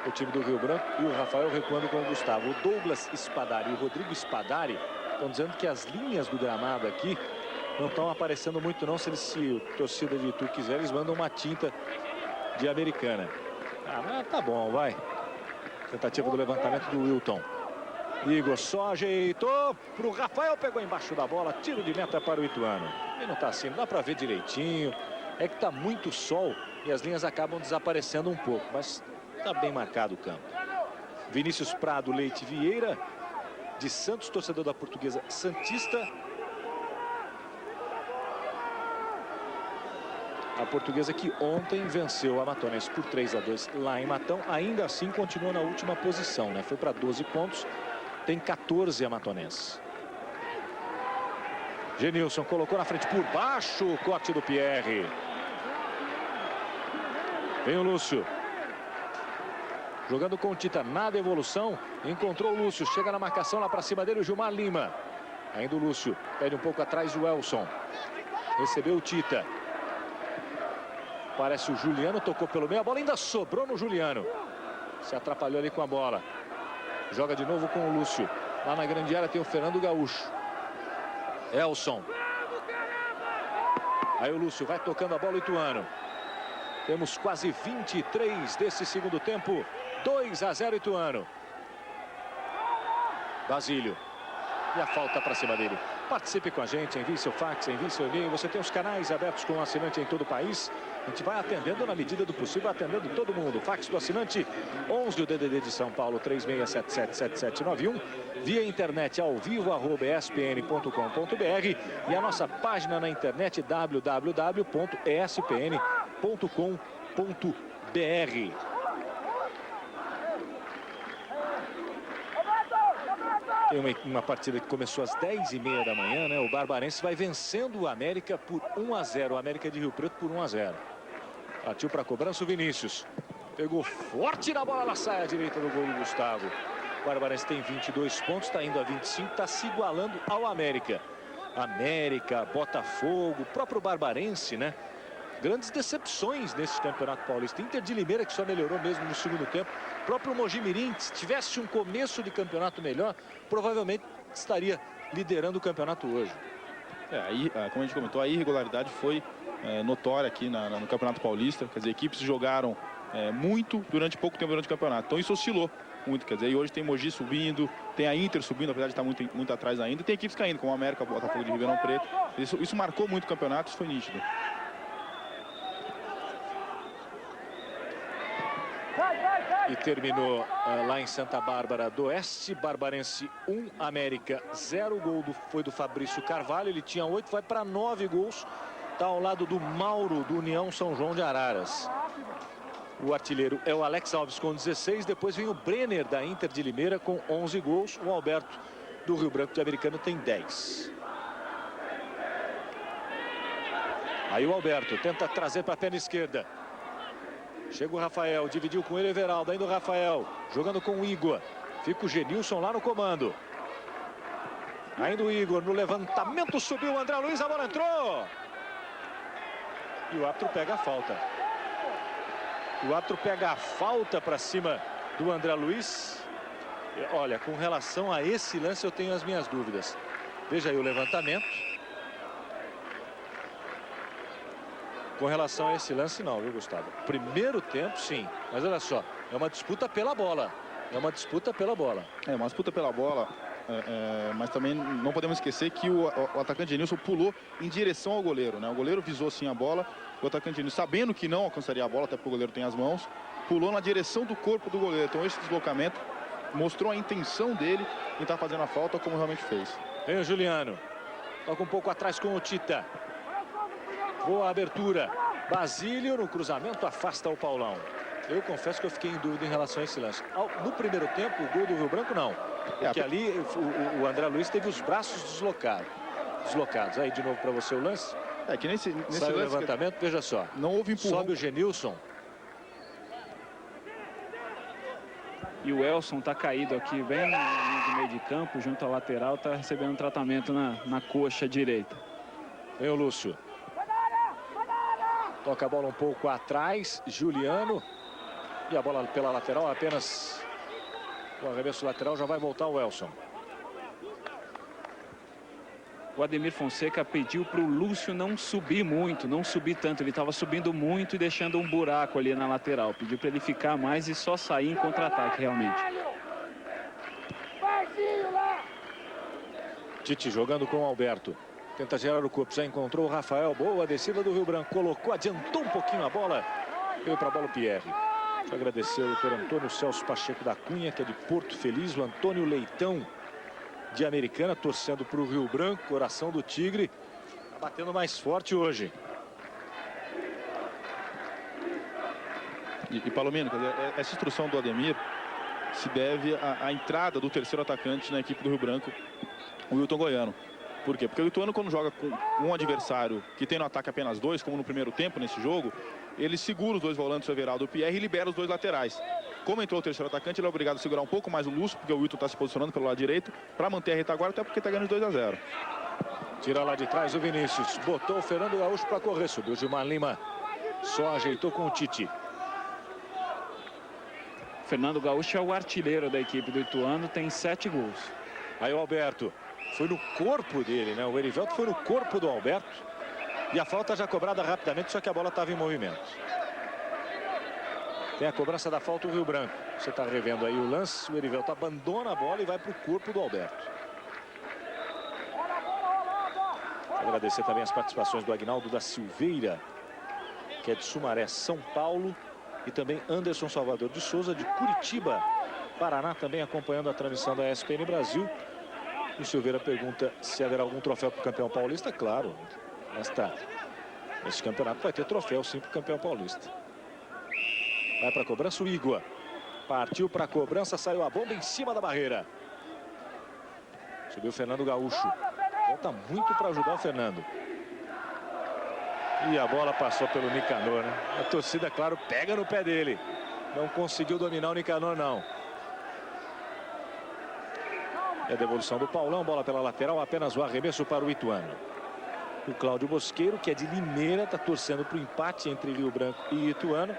o time do Rio Branco e o Rafael recuando com o Gustavo. O Douglas Spadari e o Rodrigo Spadari estão dizendo que as linhas do gramado aqui não estão aparecendo muito não. Se a torcida de Itu quiser, eles mandam uma tinta de Americana. Mas tá bom, vai. Tentativa do levantamento do Wilton. Igor só ajeitou pro Rafael, pegou embaixo da bola, tiro de meta para o Ituano. Ele não tá assim, não dá para ver direitinho. É que tá muito sol e as linhas acabam desaparecendo um pouco, mas tá bem marcado o campo. Vinícius Prado Leite Vieira, de Santos, torcedor da Portuguesa Santista. A Portuguesa que ontem venceu a Matonense por 3-2 lá em Matão. Ainda assim continua na última posição, né? Foi para 12 pontos. Tem 14 a Matonense. Genilson colocou na frente por baixo. O corte do Pierre. Vem o Lúcio. Jogando com o Tita na devolução. Encontrou o Lúcio. Chega na marcação lá para cima dele o Gilmar Lima. Ainda o Lúcio. Pede um pouco atrás o Elson. Recebeu o Tita. Parece o Juliano. Tocou pelo meio. A bola ainda sobrou no Juliano. Se atrapalhou ali com a bola. Joga de novo com o Lúcio. Lá na grande área tem o Fernando Gaúcho. Elson. Aí o Lúcio vai tocando a bola, Ituano. Temos quase 23 desse segundo tempo. 2-0 Ituano. Basílio. E a falta para cima dele. Participe com a gente, envie seu fax, envie seu e-mail. Você tem os canais abertos com o assinante em todo o país. A gente vai atendendo na medida do possível, atendendo todo mundo. Fax do assinante 11, o DDD de São Paulo 36777791. Via internet ao vivo @espn.com.br e a nossa página na internet www.espn.com.br. Tem uma partida que começou às 10h30 da manhã, né? O Barbarense vai vencendo o América por 1-0. O América de Rio Preto por 1-0. Partiu para a cobrança o Vinícius. Pegou forte na bola, ela sai à direita do gol do Gustavo. O Barbarense tem 22 pontos, está indo a 25, está se igualando ao América. América, Botafogo, o próprio Barbarense, né? Grandes decepções nesse Campeonato Paulista. Inter de Limeira, que só melhorou mesmo no segundo tempo. O próprio Mojimirim, se tivesse um começo de campeonato melhor, provavelmente estaria liderando o campeonato hoje. Aí, como a gente comentou, a irregularidade foi notória aqui no Campeonato Paulista. Quer dizer, equipes jogaram muito durante pouco tempo durante o campeonato. Então isso oscilou muito. Quer dizer, e hoje tem Mogi subindo, tem a Inter subindo, apesar de estar muito atrás ainda. E tem equipes caindo, como a América, Botafogo de Ribeirão Preto. Isso marcou muito o campeonato, isso foi nítido. E terminou lá em Santa Bárbara do Oeste. Barbarense 1, América 0. O gol foi do Fabrício Carvalho. Ele tinha 8, vai para 9 gols. Está ao lado do Mauro, do União São João de Araras. O artilheiro é o Alex Alves com 16. Depois vem o Brenner da Inter de Limeira com 11 gols. O Alberto do Rio Branco de Americana tem 10. Aí o Alberto tenta trazer para a perna esquerda. Chega o Rafael, dividiu com ele o Everaldo, ainda o Rafael, jogando com o Igor. Fica o Genilson lá no comando. Ainda o Igor no levantamento, subiu o André Luiz, a bola entrou. E o árbitro pega a falta. O árbitro pega a falta para cima do André Luiz. Olha, com relação a esse lance eu tenho as minhas dúvidas. Veja aí o levantamento. Com relação a esse lance, não, viu, Gustavo? Primeiro tempo, sim. Mas olha só, é uma disputa pela bola. É uma disputa pela bola. É uma disputa pela bola. Mas também não podemos esquecer que o atacante Genilson pulou em direção ao goleiro, né? O goleiro visou sim a bola. O atacante Genilson, sabendo que não alcançaria a bola, até porque o goleiro tem as mãos, pulou na direção do corpo do goleiro. Então esse deslocamento mostrou a intenção dele em estar fazendo a falta como realmente fez. Vem o Juliano. Toca um pouco atrás com o Tita. Boa abertura. Basílio no cruzamento afasta o Paulão. Eu confesso que eu fiquei em dúvida em relação a esse lance. No primeiro tempo, o gol do Rio Branco não. Porque ali o André Luiz teve os braços deslocados. Aí de novo para você o lance. Que nesse sai o levantamento, veja só. Não houve empurrão. Sobe o Genilson. E o Elson está caído aqui, bem no meio de campo, junto ao lateral, está recebendo tratamento na coxa direita. Vem o Lúcio. Toca a bola um pouco atrás, Juliano. E a bola pela lateral, apenas o arremesso lateral, já vai voltar o Elson. O Ademir Fonseca pediu para o Lúcio não subir muito, não subir tanto. Ele estava subindo muito e deixando um buraco ali na lateral. Pediu para ele ficar mais e só sair em contra-ataque realmente. Tite jogando com o Alberto. Tenta gerar o corpo, já encontrou o Rafael. Boa descida do Rio Branco. Colocou, adiantou um pouquinho a bola. Veio para a bola o Pierre. Deixa eu agradecer ao doutor Antônio Celso Pacheco da Cunha, que é de Porto Feliz. O Antônio Leitão, de Americana, torcendo para o Rio Branco. Coração do Tigre. Está batendo mais forte hoje. E Palomino, quer dizer, essa instrução do Ademir se deve à entrada do terceiro atacante na equipe do Rio Branco, o Wilton Goiano. Por quê? Porque o Ituano, quando joga com um adversário que tem no ataque apenas 2, como no primeiro tempo nesse jogo, ele segura os dois volantes, o Everaldo e o Pierre, e libera os dois laterais. Como entrou o terceiro atacante, ele é obrigado a segurar um pouco mais o Lúcio, porque o Wilton está se posicionando pelo lado direito, para manter a retaguarda, até porque está ganhando de 2-0. Tira lá de trás o Vinícius. Botou o Fernando Gaúcho para correr. Subiu o Gilmar Lima. Só ajeitou com o Tite. Fernando Gaúcho é o artilheiro da equipe do Ituano, tem 7 gols. Aí o Alberto. Foi no corpo dele, né? O Erivelto foi no corpo do Alberto. E a falta já cobrada rapidamente, só que a bola estava em movimento. Tem a cobrança da falta o Rio Branco. Você está revendo aí o lance. O Erivelto abandona a bola e vai para o corpo do Alberto. Agradecer também as participações do Agnaldo da Silveira, que é de Sumaré, São Paulo. E também Anderson Salvador de Souza, de Curitiba, Paraná, também acompanhando a transmissão da ESPN Brasil. O Silveira pergunta se haverá algum troféu para o campeão paulista. Claro, nesse campeonato vai ter troféu sim para o campeão paulista. Vai para a cobrança o Igor. Partiu para a cobrança, saiu a bomba em cima da barreira. Subiu o Fernando Gaúcho. Volta muito para ajudar o Fernando. E a bola passou pelo Nicanor, né? A torcida, claro, pega no pé dele. Não conseguiu dominar o Nicanor, não. É a devolução do Paulão, bola pela lateral, apenas o arremesso para o Ituano. O Cláudio Bosqueiro, que é de Limeira, está torcendo para o empate entre Rio Branco e Ituano.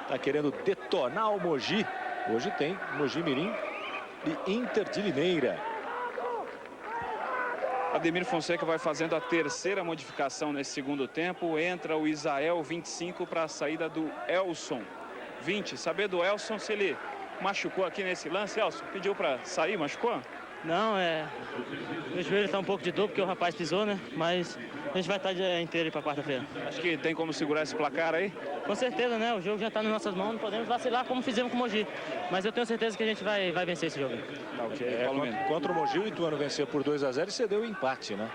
Está querendo detonar o Mogi. Hoje tem Mogi Mirim e Inter de Limeira. Ademir Fonseca vai fazendo a terceira modificação nesse segundo tempo. Entra o Isael, 25, para a saída do Elson, 20. Saber do Elson se ele machucou aqui nesse lance. Elson, pediu para sair, machucou? Não, meu joelho está um pouco de dor porque o rapaz pisou, né? Mas a gente vai estar inteiro aí para quarta-feira. Acho que tem como segurar esse placar aí? Com certeza, né? O jogo já está nas nossas mãos, não podemos vacilar como fizemos com o Mogi. Mas eu tenho certeza que a gente vai vencer esse jogo. Tá, ok. Contra o Mogi, o Ituano venceu por 2-0 e cedeu o empate, né?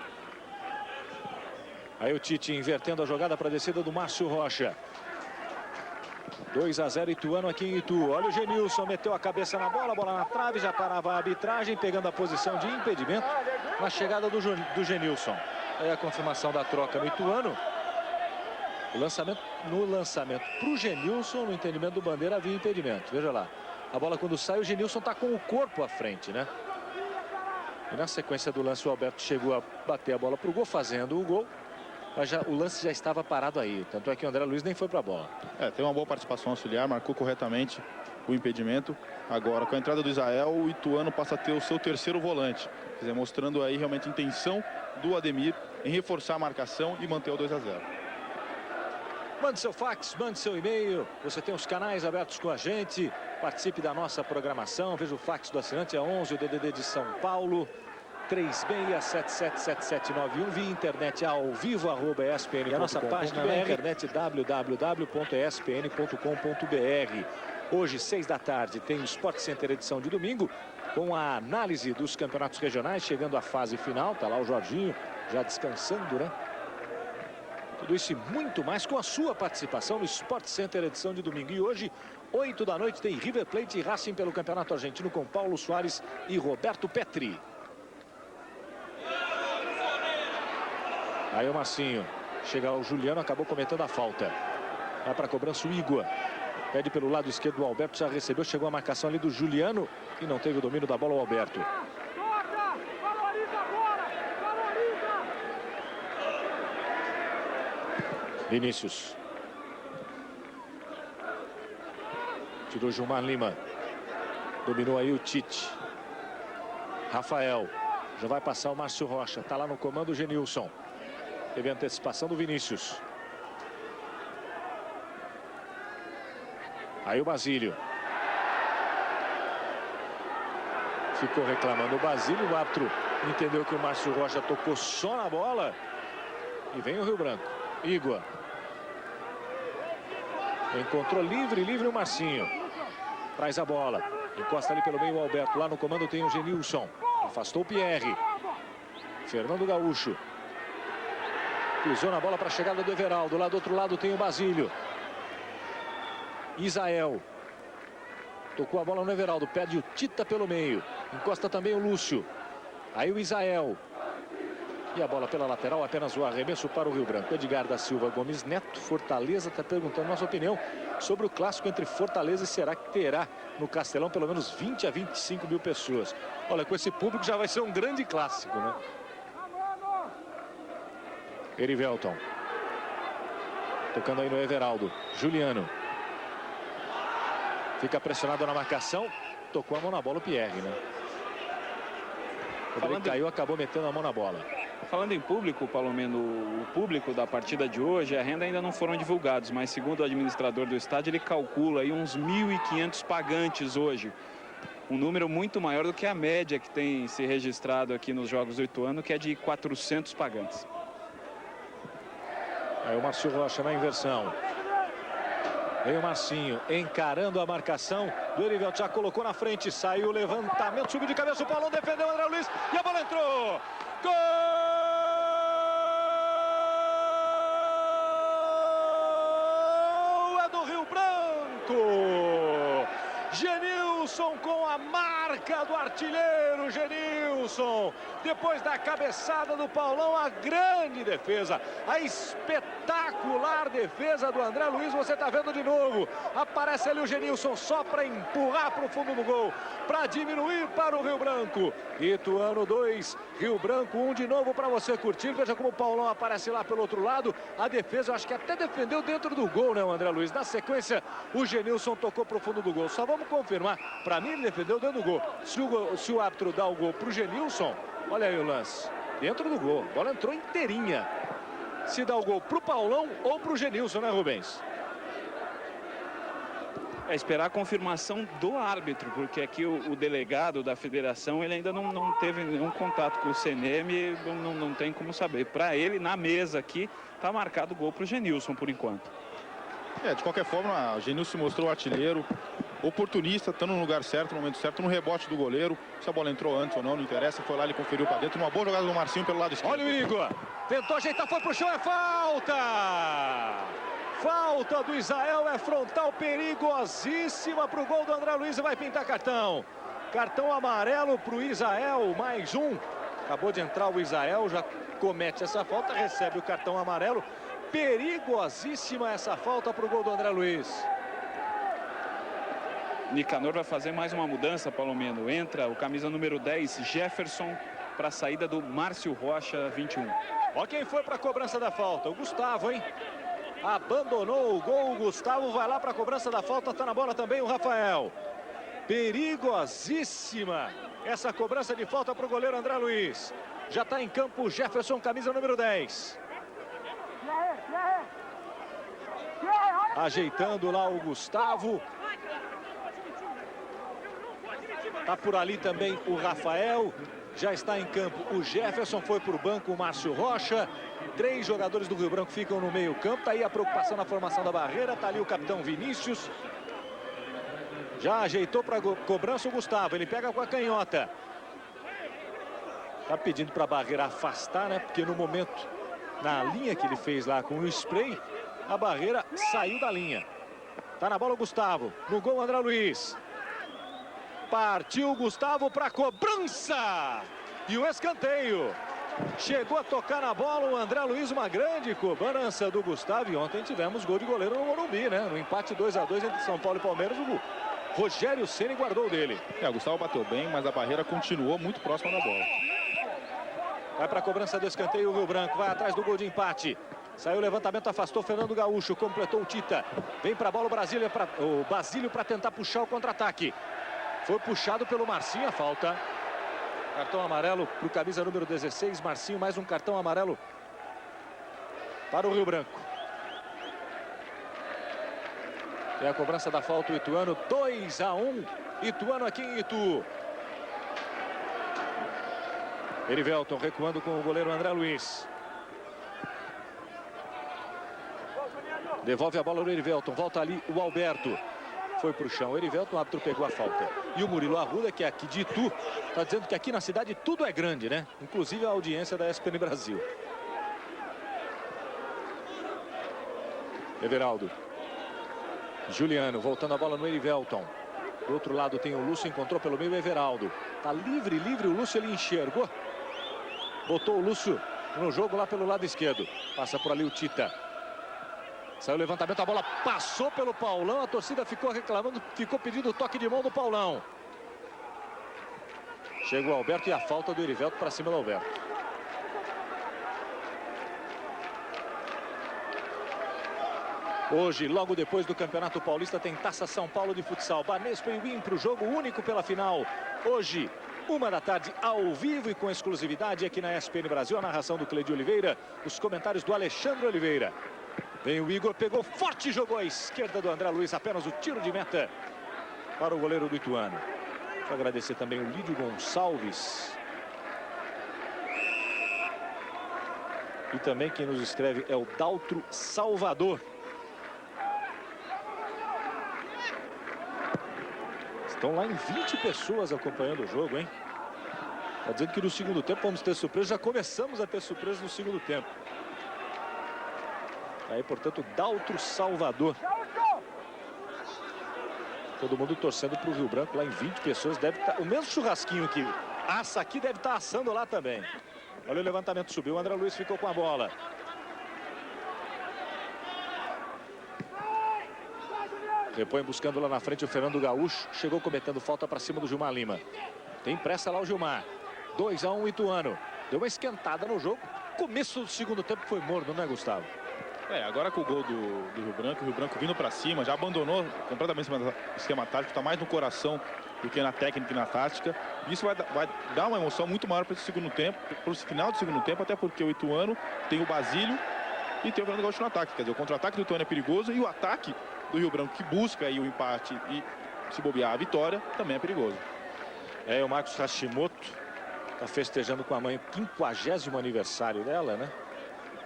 Aí o Tite invertendo a jogada para a descida do Márcio Rocha. 2-0 Ituano aqui em Itu. Olha o Genilson, meteu a cabeça na bola, bola na trave, já parava a arbitragem, pegando a posição de impedimento na chegada do Genilson. Aí a confirmação da troca no Ituano. No lançamento para o Genilson, no entendimento do Bandeira, havia impedimento. Veja lá, a bola quando sai, o Genilson está com o corpo à frente, né? E na sequência do lance, o Alberto chegou a bater a bola para o gol, fazendo o gol. Mas o lance já estava parado aí. Tanto é que o André Luiz nem foi para a bola. Tem uma boa participação auxiliar, marcou corretamente o impedimento. Agora, com a entrada do Isael, o Ituano passa a ter o seu terceiro volante. Quer dizer, mostrando aí realmente a intenção do Ademir em reforçar a marcação e manter o 2-0. Mande seu fax, mande seu e-mail. Você tem os canais abertos com a gente. Participe da nossa programação. Veja o fax do assinante, é 11, o DDD de São Paulo. 36777791 via internet ao vivo @espn.com.br e a nossa página na internet www.espn.com.br. Hoje, 6 da tarde, tem o Sport Center edição de domingo com a análise dos campeonatos regionais, chegando à fase final. Tá lá o Jorginho já descansando, né? Tudo isso e muito mais com a sua participação no Sport Center edição de domingo. E hoje, 8 da noite, tem River Plate e Racing pelo Campeonato Argentino com Paulo Soares e Roberto Petri. Aí o Marcinho, chega o Juliano, acabou cometendo a falta. Vai para a cobrança o Igor. Pede pelo lado esquerdo o Alberto, já recebeu, chegou a marcação ali do Juliano e não teve o domínio da bola o Alberto. Vinícius. Tirou Gilmar Lima. Dominou aí o Tite. Rafael. Já vai passar o Márcio Rocha. Está lá no comando o Genilson. Teve a antecipação do Vinícius. Aí o Basílio. Ficou reclamando o Basílio. O árbitro entendeu que o Márcio Rocha tocou só na bola. E vem o Rio Branco. Igor. Encontrou livre o Marcinho. Traz a bola. Encosta ali pelo meio o Alberto. Lá no comando tem o Genilson. Afastou o Pierre. Fernando Gaúcho. Pisou na bola para a chegada do Everaldo. Lá do outro lado tem o Basílio. Isael. Tocou a bola no Everaldo. Pede o Tita pelo meio. Encosta também o Lúcio. Aí o Isael. E a bola pela lateral, apenas o arremesso para o Rio Branco. Edgar da Silva Gomes Neto, Fortaleza, está perguntando nossa opinião sobre o clássico entre Fortaleza e será que terá no Castelão pelo menos 20 a 25 mil pessoas. Olha, com esse público já vai ser um grande clássico, né? Erivelton. Tocando aí no Everaldo. Juliano. Fica pressionado na marcação. Tocou a mão na bola o Pierre, né? Quando ele caiu, acabou metendo a mão na bola. Falando em público, Palomino, o público da partida de hoje, a renda ainda não foram divulgados, mas segundo o administrador do estádio, ele calcula aí uns 1.500 pagantes hoje. Um número muito maior do que a média que tem se registrado aqui nos Jogos do Ituano, que é de 400 pagantes. Aí o Márcio Rocha na inversão. Vem o Marcinho encarando a marcação do Erivelton, já colocou na frente, saiu o levantamento, subiu de cabeça, o Paulão defendeu o André Luiz e a bola entrou. Gol! É do Rio Branco! Genilson com a marca do artilheiro, Genilson. Depois da cabeçada do Paulão, a grande defesa, a espetacular defesa do André Luiz, você está vendo de novo. Aparece ali o Genilson só para empurrar para o fundo do gol, para diminuir para o Rio Branco. Ituano 2, Rio Branco 1 de novo para você curtir. Veja como o Paulão aparece lá pelo outro lado. A defesa, eu acho que até defendeu dentro do gol, né, o André Luiz? Na sequência, o Genilson tocou para o fundo do gol. Só vamos confirmar. Para mim, ele defendeu dentro do gol. Se o árbitro dá o gol para o Genilson, olha aí o lance. Dentro do gol. A bola entrou inteirinha. Se dá o gol para o Paulão ou para o Genilson, né, Rubens? É esperar a confirmação do árbitro, porque aqui o delegado da federação, ele ainda não teve nenhum contato com o CNM, não tem como saber. Para ele, na mesa aqui, está marcado o gol para o Genilson, por enquanto. De qualquer forma, o Genilson se mostrou artilheiro, oportunista, estando no lugar certo, no momento certo, no rebote do goleiro. Se a bola entrou antes ou não interessa, foi lá, ele conferiu para dentro. Uma boa jogada do Marcinho pelo lado esquerdo. Olha o Igor, tentou ajeitar, foi pro chão, é falta! Falta do Israel, é frontal perigosíssima para o gol do André Luiz e vai pintar cartão. Cartão amarelo para o Israel, mais um. Acabou de entrar o Israel, já comete essa falta, recebe o cartão amarelo. Perigosíssima essa falta para o gol do André Luiz. Nicanor vai fazer mais uma mudança, Palomino. Entra o camisa número 10, Jefferson, para a saída do Márcio Rocha, 21. Ó quem foi para a cobrança da falta, o Gustavo, hein? Abandonou o gol, o Gustavo vai lá para a cobrança da falta, tá na bola também o Rafael. Perigosíssima essa cobrança de falta para o goleiro André Luiz. Já está em campo o Jefferson, camisa número 10. Ajeitando lá o Gustavo. Tá por ali também o Rafael. Já está em campo o Jefferson, foi para o banco o Márcio Rocha. 3 jogadores do Rio Branco ficam no meio campo. Tá aí a preocupação na formação da barreira. Tá ali o capitão Vinícius. Já ajeitou para cobrança o Gustavo. Ele pega com a canhota. Tá pedindo para a barreira afastar, né? Porque no momento, na linha que ele fez lá com o spray, a barreira saiu da linha. Tá na bola o Gustavo. No gol o André Luiz. Partiu o Gustavo para a cobrança. E o escanteio. Chegou a tocar na bola o André Luiz, uma grande cobrança do Gustavo. E ontem tivemos gol de goleiro no Morumbi, né? No empate 2 a 2 entre São Paulo e Palmeiras, o Rogério Ceni guardou dele. O Gustavo bateu bem, mas a barreira continuou muito próxima da bola. Vai para a cobrança do escanteio o Rio Branco, vai atrás do gol de empate. Saiu o levantamento, afastou Fernando Gaúcho, completou o Tita. Vem para a bola o Basílio para tentar puxar o contra-ataque. Foi puxado pelo Marcinho, a falta. Cartão amarelo para o camisa número 16, Marcinho, mais um cartão amarelo para o Rio Branco. É a cobrança da falta, o Ituano, 2 a 1, Ituano aqui em Itu. Erivelton recuando com o goleiro André Luiz. Devolve a bola no Erivelton, volta ali o Alberto. Foi para o chão, o Erivelton, o árbitro pegou a falta. E o Murilo Arruda, que é aqui de Itu, está dizendo que aqui na cidade tudo é grande, né? Inclusive a audiência da ESPN Brasil. Everaldo. Juliano, voltando a bola no Erivelton. Do outro lado tem o Lúcio, encontrou pelo meio o Everaldo. Tá livre o Lúcio, ele enxergou. Botou o Lúcio no jogo lá pelo lado esquerdo. Passa por ali o Tita. Saiu o levantamento, a bola passou pelo Paulão. A torcida ficou reclamando, ficou pedindo o toque de mão do Paulão. Chega o Alberto e a falta do Erivelto para cima do Alberto. Hoje, logo depois do Campeonato Paulista, tem Taça São Paulo de futsal. Banespa e Win para o jogo único pela final. Hoje, 1 da tarde, ao vivo e com exclusividade aqui na ESPN Brasil. A narração do Cleide Oliveira, os comentários do Alexandre Oliveira. Vem o Igor, pegou forte, jogou à esquerda do André Luiz. Apenas o tiro de meta para o goleiro do Ituano. Vou agradecer também o Lídio Gonçalves. E também quem nos escreve é o Daltro Salvador. Estão lá em 20 pessoas acompanhando o jogo, hein? Tá dizendo que no segundo tempo vamos ter surpresa. Já começamos a ter surpresa no segundo tempo. Aí, portanto, Daltro Salvador. Todo mundo torcendo para o Rio Branco lá em 20 pessoas. Deve estar... O mesmo churrasquinho que assa aqui deve estar assando lá também. Olha o levantamento, subiu. O André Luiz ficou com a bola. Repõe buscando lá na frente o Fernando Gaúcho. Chegou cometendo falta para cima do Gilmar Lima. Tem pressa lá o Gilmar. 2-1 Ituano. Deu uma esquentada no jogo. Começo do segundo tempo foi morno, né, Gustavo? Agora com o gol do Rio Branco vindo para cima, já abandonou completamente o esquema tático, está mais no coração do que na técnica e na tática. Isso vai dar uma emoção muito maior para esse segundo tempo, para o final do segundo tempo, até porque o Ituano tem o Basílio e tem o Fernando Gaúcho no ataque. Quer dizer, o contra-ataque do Ituano é perigoso e o ataque do Rio Branco, que busca aí o empate e, se bobear, a vitória, também é perigoso. O Marcos Hashimoto está festejando com a mãe o 50º aniversário dela, né?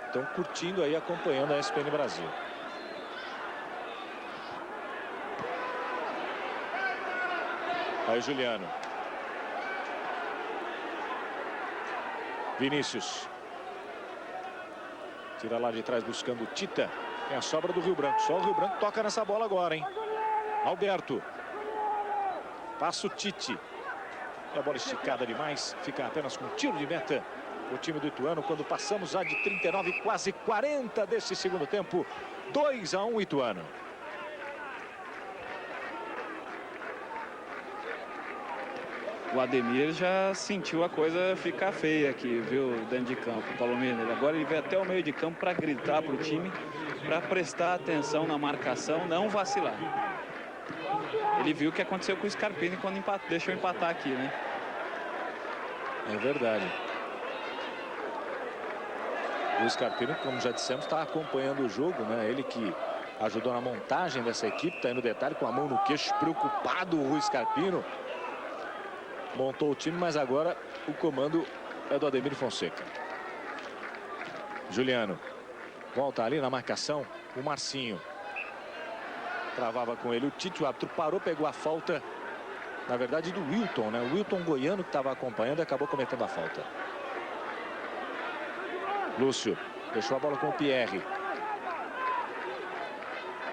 Estão curtindo aí, acompanhando a ESPN Brasil. Aí Juliano. Vinícius. Tira lá de trás buscando o Tita. Tem a sobra do Rio Branco. Só o Rio Branco toca nessa bola agora, hein? Alberto. Passa o Tite. E a bola esticada demais. Fica apenas com tiro de meta. O time do Ituano, quando passamos já de 39, quase 40 desse segundo tempo. 2-1 Ituano. O Ademir já sentiu a coisa ficar feia aqui, viu, dentro de campo, Palomino. Agora ele veio até o meio de campo para gritar para o time, para prestar atenção na marcação, não vacilar. Ele viu o que aconteceu com o Scarpini quando deixou empatar aqui, né? É verdade. O Scarpino, como já dissemos, está acompanhando o jogo, né? Ele que ajudou na montagem dessa equipe, está aí no detalhe com a mão no queixo, preocupado o Rui Scarpino. Montou o time, mas agora o comando é do Ademir Fonseca. Juliano. Volta ali na marcação, o Marcinho. Travava com ele o Tite, o árbitro parou, pegou a falta, na verdade, do Wilton, né? O Wilton Goiano que estava acompanhando e acabou cometendo a falta. Lúcio deixou a bola com o Pierre.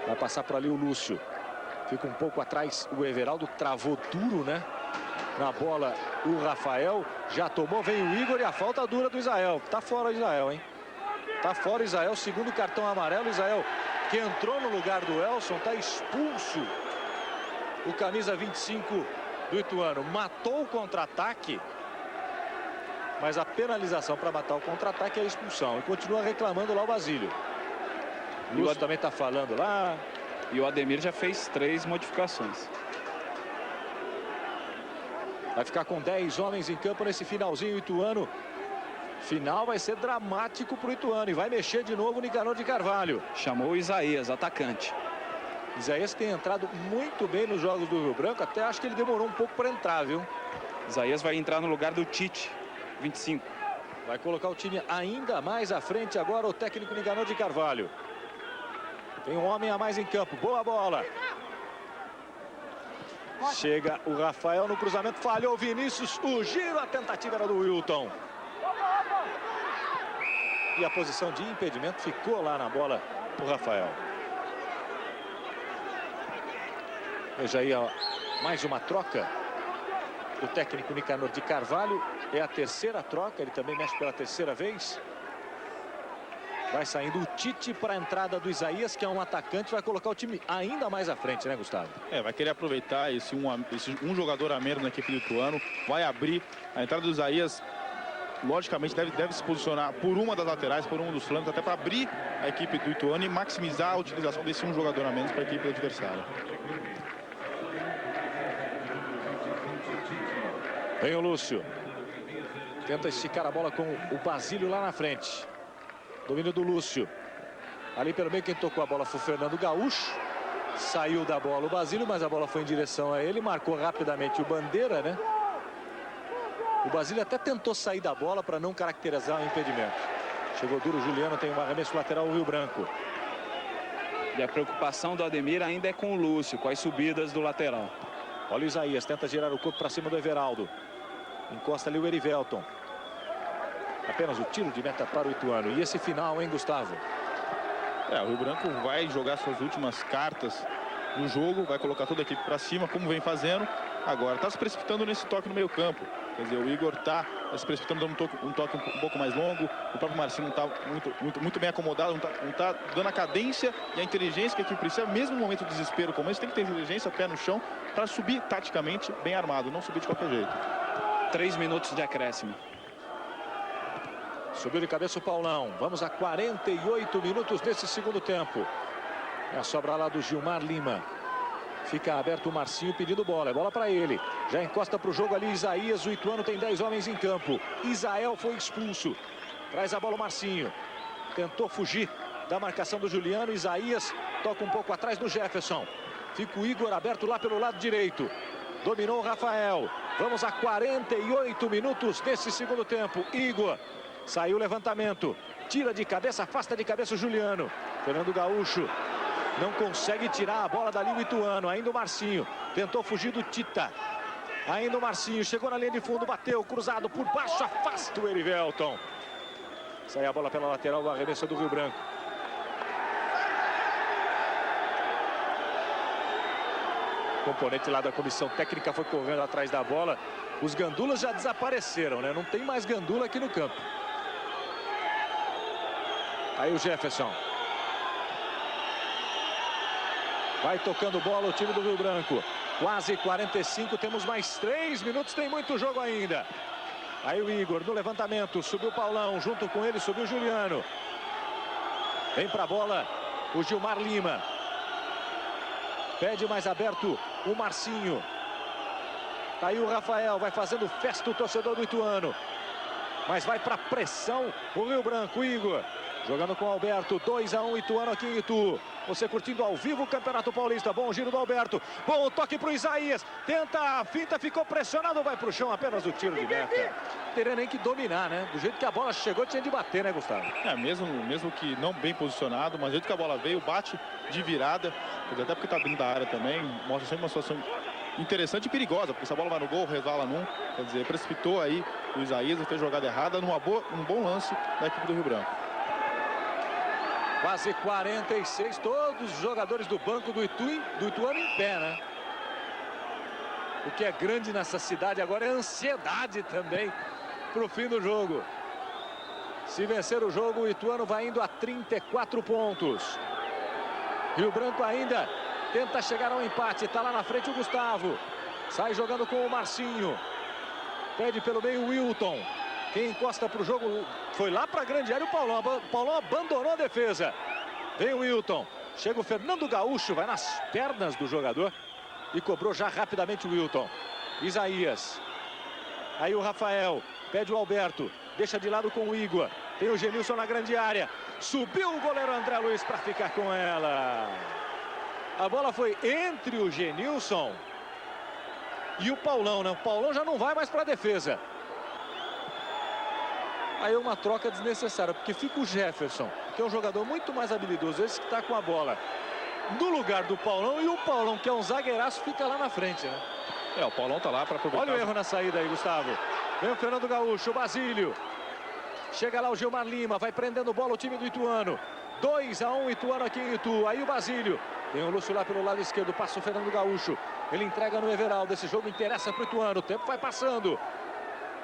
Vai passar por ali o Lúcio. Fica um pouco atrás o Everaldo. Travou duro, né? Na bola o Rafael. Já tomou, vem o Igor e a falta dura do Israel. Tá fora o Israel, hein? Tá fora o Israel. Segundo cartão amarelo. Israel, que entrou no lugar do Elson, tá expulso. O camisa 25 do Ituano. Matou o contra-ataque. Mas a penalização para matar o contra-ataque é a expulsão. E continua reclamando lá o Basílio. O Lúcio também está falando lá. E o Ademir já fez 3 modificações. Vai ficar com 10 homens em campo nesse finalzinho Ituano. Final vai ser dramático para o Ituano. E vai mexer de novo o Nicanor de Carvalho. Chamou o Isaías, atacante. Isaías tem entrado muito bem nos jogos do Rio Branco. Até acho que ele demorou um pouco para entrar, viu? Isaías vai entrar no lugar do Tite. 25. Vai colocar o time ainda mais à frente agora o técnico Nicanor de Carvalho. Tem um homem a mais em campo. Boa bola. Chega o Rafael no cruzamento. Falhou o Vinícius. O giro, a tentativa era do Wilton. E a posição de impedimento ficou lá na bola o Rafael. Veja aí, ó, mais uma troca. O técnico Nicanor de Carvalho é a terceira troca. Ele também mexe pela terceira vez. Vai saindo o Tite para a entrada do Isaías, que é um atacante, vai colocar o time ainda mais à frente, né, Gustavo? Vai querer aproveitar esse um jogador a menos na equipe do Ituano, vai abrir a entrada do Isaías. Logicamente deve se posicionar por uma das laterais, por um dos flancos, até para abrir a equipe do Ituano e maximizar a utilização desse um jogador a menos para a equipe adversária. Vem o Lúcio. Tenta esticar a bola com o Basílio lá na frente. Domínio do Lúcio. Ali pelo meio quem tocou a bola foi o Fernando Gaúcho. Saiu da bola o Basílio, mas a bola foi em direção a ele. Marcou rapidamente o Bandeira, né? O Basílio até tentou sair da bola para não caracterizar o impedimento. Chegou duro o Juliano, tem um arremesso lateral o Rio Branco. E a preocupação do Ademir ainda é com o Lúcio, com as subidas do lateral. Olha o Isaías, tenta girar o corpo para cima do Everaldo. Encosta ali o Erivelton. Apenas o tiro de meta para o Ituano. E esse final, hein, Gustavo? O Rio Branco vai jogar suas últimas cartas no jogo, vai colocar toda a equipe para cima, como vem fazendo. Agora está se precipitando nesse toque no meio campo. Quer dizer, o Igor está se precipitando, dando um toque um pouco mais longo. O próprio Marcinho não está muito bem acomodado, não tá dando a cadência e a inteligência que a equipe precisa. Mesmo no momento de desespero como esse, tem que ter inteligência, pé no chão, para subir taticamente bem armado, não subir de qualquer jeito. 3 minutos de acréscimo. Subiu de cabeça o Paulão. Vamos a 48 minutos desse segundo tempo. É a sobra lá do Gilmar Lima. Fica aberto o Marcinho pedindo bola. É bola para ele. Já encosta para o jogo ali Isaías. O Ituano tem 10 homens em campo. Isael foi expulso. Traz a bola o Marcinho. Tentou fugir da marcação do Juliano. Isaías toca um pouco atrás do Jefferson. Fica o Igor aberto lá pelo lado direito. Dominou o Rafael. Vamos a 48 minutos desse segundo tempo. Igor. Saiu o levantamento. Tira de cabeça, afasta de cabeça o Juliano. Fernando Gaúcho. Não consegue tirar a bola dali o Ituano. Ainda o Marcinho. Tentou fugir do Tita. Ainda o Marcinho. Chegou na linha de fundo. Bateu. Cruzado por baixo. Afasta o Erivelton. Sai a bola pela lateral. O arremesso do Rio Branco. O componente lá da comissão técnica foi correndo atrás da bola. Os gandulas já desapareceram, né? Não tem mais gandula aqui no campo. Aí o Jefferson. Vai tocando bola o time do Rio Branco. Quase 45, temos mais 3 minutos, tem muito jogo ainda. Aí o Igor no levantamento, subiu o Paulão, junto com ele subiu o Juliano. Vem pra bola o Gilmar Lima. Pede mais aberto o Marcinho. Tá aí o Rafael, vai fazendo festa o torcedor do Ituano. Mas vai pra pressão o Rio Branco, Igor. Jogando com o Alberto, 2-1 Ituano aqui em Itu. Você curtindo ao vivo o Campeonato Paulista. Bom giro do Alberto. Bom toque para o Isaías. Tenta a finta, ficou pressionado. Vai para o chão, apenas o tiro de meta. Não teria nem que dominar, né? Do jeito que a bola chegou, tinha de bater, né, Gustavo? Mesmo que não bem posicionado, mas do jeito que a bola veio, bate de virada. Até porque está dentro da área também. Mostra sempre uma situação interessante e perigosa. Porque se a bola vai no gol, resvala num. Quer dizer, precipitou aí o Isaías, fez jogada errada num bom lance da equipe do Rio Branco. Quase 46, todos os jogadores do banco do Ituano em pé, né? O que é grande nessa cidade agora é a ansiedade também para o fim do jogo. Se vencer o jogo, o Ituano vai indo a 34 pontos. Rio Branco ainda tenta chegar ao empate, está lá na frente o Gustavo. Sai jogando com o Marcinho. Pede pelo meio o Wilton. Quem encosta para o jogo foi lá para a grande área o Paulão. O Paulão abandonou a defesa. Vem o Wilton. Chega o Fernando Gaúcho, vai nas pernas do jogador. E cobrou já rapidamente o Wilton. Isaías. Aí o Rafael. Pede o Alberto. Deixa de lado com o Igor. Tem o Genilson na grande área. Subiu o goleiro André Luiz para ficar com ela. A bola foi entre o Genilson e o Paulão, né? O Paulão já não vai mais para a defesa. Aí uma troca desnecessária, porque fica o Jefferson, que é um jogador muito mais habilidoso, esse que está com a bola no lugar do Paulão, e o Paulão, que é um zagueiraço, fica lá na frente, né? O Paulão tá lá para aproveitar. Olha o erro na saída aí, Gustavo. Vem o Fernando Gaúcho, o Basílio. Chega lá o Gilmar Lima, vai prendendo bola o time do Ituano. 2-1 Ituano aqui em Itu. Aí o Basílio. Tem o Lúcio lá pelo lado esquerdo, passa o Fernando Gaúcho. Ele entrega no Everaldo, esse jogo interessa para o Ituano, o tempo vai passando.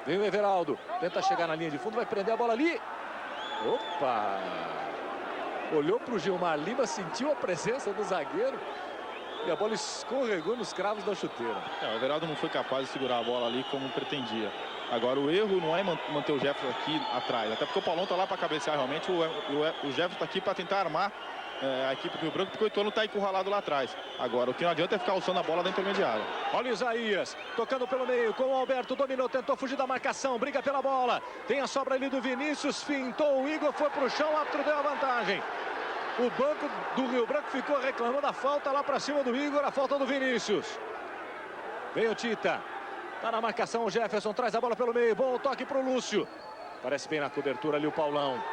Vem o Everaldo, tenta chegar na linha de fundo, vai prender a bola ali. Opa! Olhou para o Gilmar Lima, sentiu a presença do zagueiro e a bola escorregou nos cravos da chuteira. O Everaldo não foi capaz de segurar a bola ali como pretendia. Agora, o erro não é manter o Jefferson aqui atrás, até porque o Paulão está lá para cabecear realmente, o Jefferson está aqui para tentar armar a equipe do Rio Branco, porque o Ituano está encurralado lá atrás. Agora, o que não adianta é ficar alçando a bola da intermediária. Olha o Isaías, tocando pelo meio, com o Alberto, dominou, tentou fugir da marcação, briga pela bola. Tem a sobra ali do Vinícius, fintou o Igor, foi para o chão, o árbitro deu a vantagem. O banco do Rio Branco ficou reclamando a falta lá para cima do Igor, a falta do Vinícius. Vem o Tita. Tá na marcação o Jefferson, traz a bola pelo meio, bom toque para o Lúcio. Parece bem na cobertura ali o Paulão.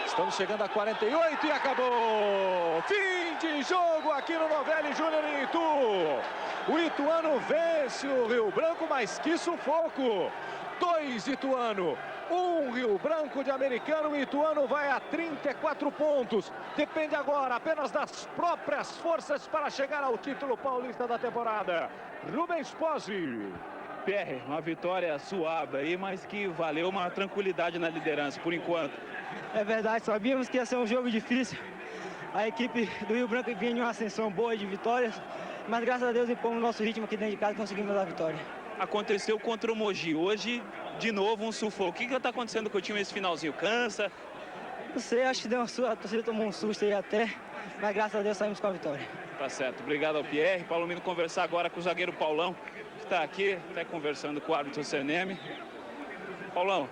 Estamos chegando a 48 e acabou! Fim de jogo aqui no Novelli Júnior em Itu. O Ituano vence o Rio Branco, mas que sufoco! 2 Ituano, 1 Rio Branco de Americano. O Ituano vai a 34 pontos. Depende agora apenas das próprias forças para chegar ao título paulista da temporada. Rubens Pozzi. Pierre, uma vitória suave aí, mas que valeu uma tranquilidade na liderança por enquanto. É verdade, sabíamos que ia ser um jogo difícil. A equipe do Rio Branco vinha em uma ascensão boa de vitórias, mas graças a Deus impomos o nosso ritmo aqui dentro de casa e conseguimos a vitória. Aconteceu contra o Mogi, hoje de novo um sufoco. O que está acontecendo com o time nesse finalzinho? Cansa? Não sei, acho que a torcida tomou um susto aí até, mas graças a Deus saímos com a vitória. Tá certo, obrigado ao Pierre. Palomino conversar agora com o zagueiro Paulão, que está aqui, até conversando com o árbitro Seneme. Paulão,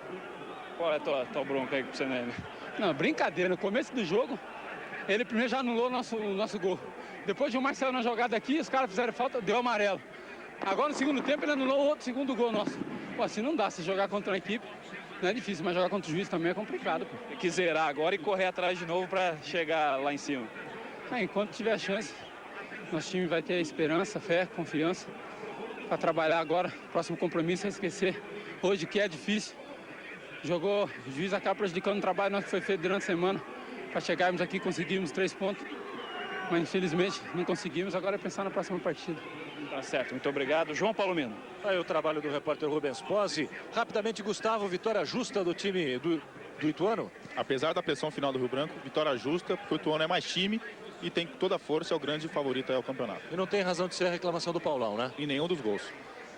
qual é a tua bronca aí com o Seneme? Não, brincadeira, no começo do jogo, ele primeiro já anulou o nosso gol. Depois de o Marcelo na jogada aqui, os caras fizeram falta, deu amarelo. Agora no segundo tempo ele anulou o outro segundo gol nosso. Pô, assim não dá, se jogar contra uma equipe não é difícil, mas jogar contra o juiz também é complicado. Pô. Tem que zerar agora e correr atrás de novo para chegar lá em cima. Enquanto tiver a chance, nosso time vai ter esperança, fé, confiança para trabalhar agora. Próximo compromisso, sem esquecer, hoje que é difícil. Jogou, o juiz acaba prejudicando o trabalho nosso que foi feito durante a semana. Para chegarmos aqui, conseguimos 3 pontos. Mas infelizmente não conseguimos, agora é pensar na próxima partida. Tá certo, muito obrigado. João Palomino. Aí o trabalho do repórter Rubens Pozzi. Rapidamente, Gustavo, vitória justa do time do Ituano? Apesar da pressão final do Rio Branco, vitória justa, porque o Ituano é mais time e tem toda a força, é o grande favorito ao campeonato. E não tem razão de ser a reclamação do Paulão, né? Em nenhum dos gols.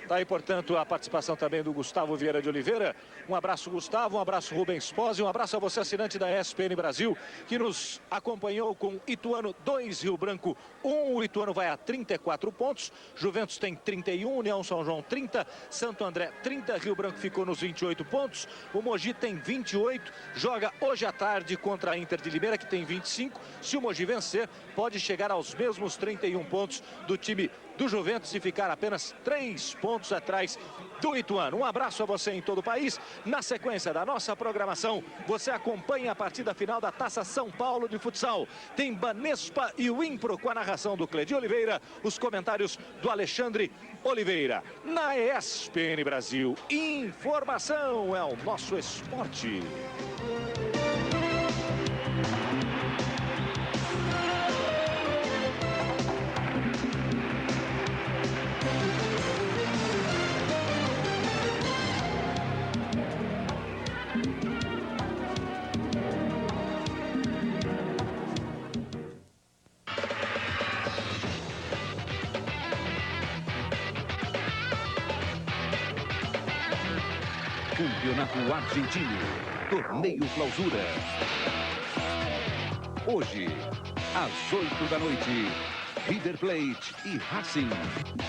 Tá aí, portanto, a participação também do Gustavo Vieira de Oliveira. Um abraço, Gustavo, um abraço, Rubens Pozzi, um abraço a você, assinante da ESPN Brasil, que nos acompanhou com Ituano 2, Rio Branco 1. O Ituano vai a 34 pontos, Juventus tem 31, União São João 30, Santo André 30, Rio Branco ficou nos 28 pontos, o Mogi tem 28, joga hoje à tarde contra a Inter de Limeira, que tem 25. Se o Mogi vencer, pode chegar aos mesmos 31 pontos do time do Juventus e ficar apenas 3 pontos atrás do Ituano. Um abraço a você em todo o país. Na sequência da nossa programação, você acompanha a partida final da Taça São Paulo de futsal. Tem Banespa e o Impro com a narração do Cledi Oliveira, os comentários do Alexandre Oliveira. Na ESPN Brasil, informação é o nosso esporte. Campeonato Argentino, Torneio Clausura. Hoje, às 8 da noite, River Plate e Racing,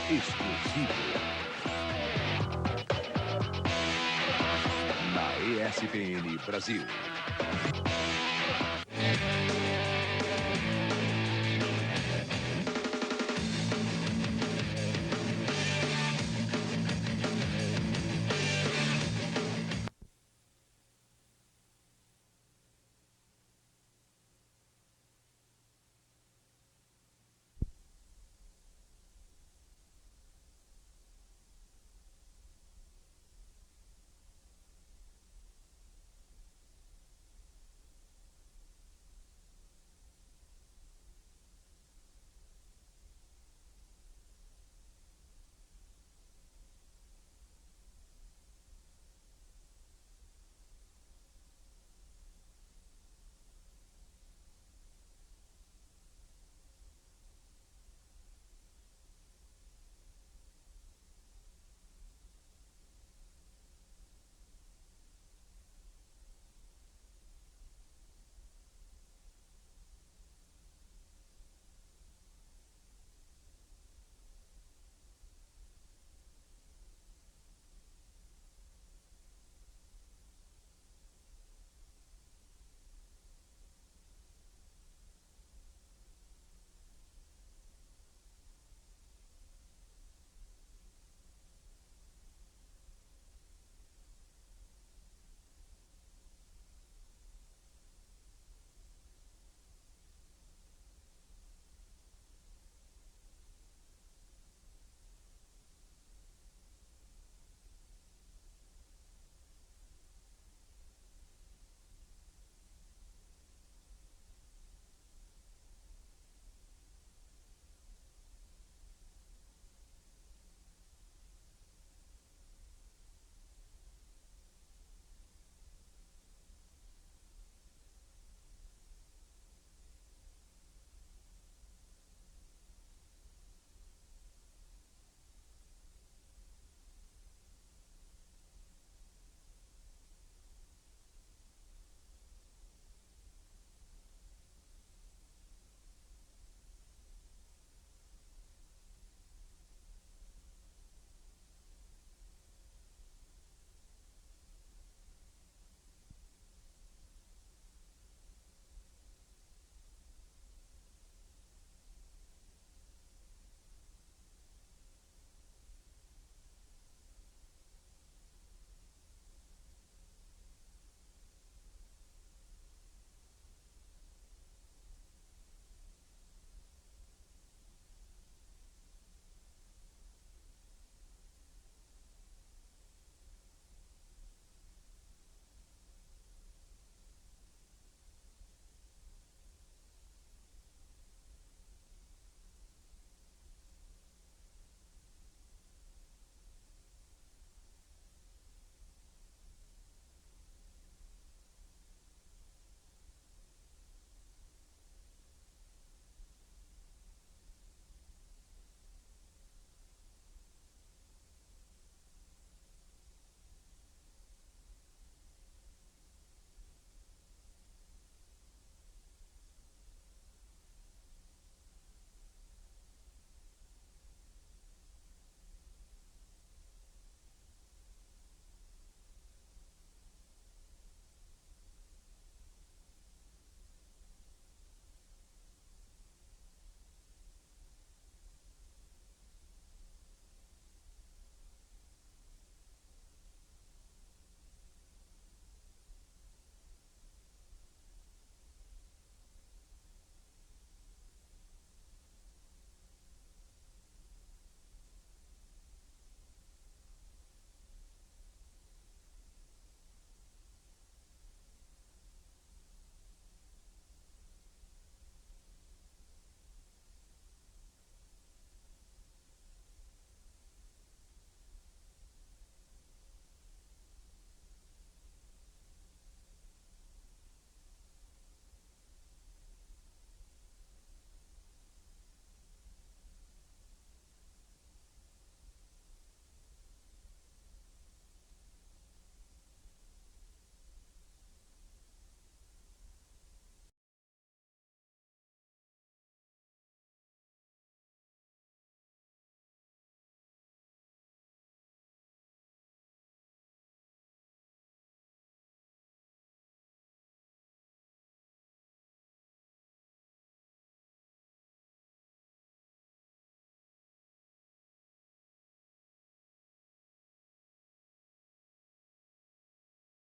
exclusivo. Na ESPN Brasil.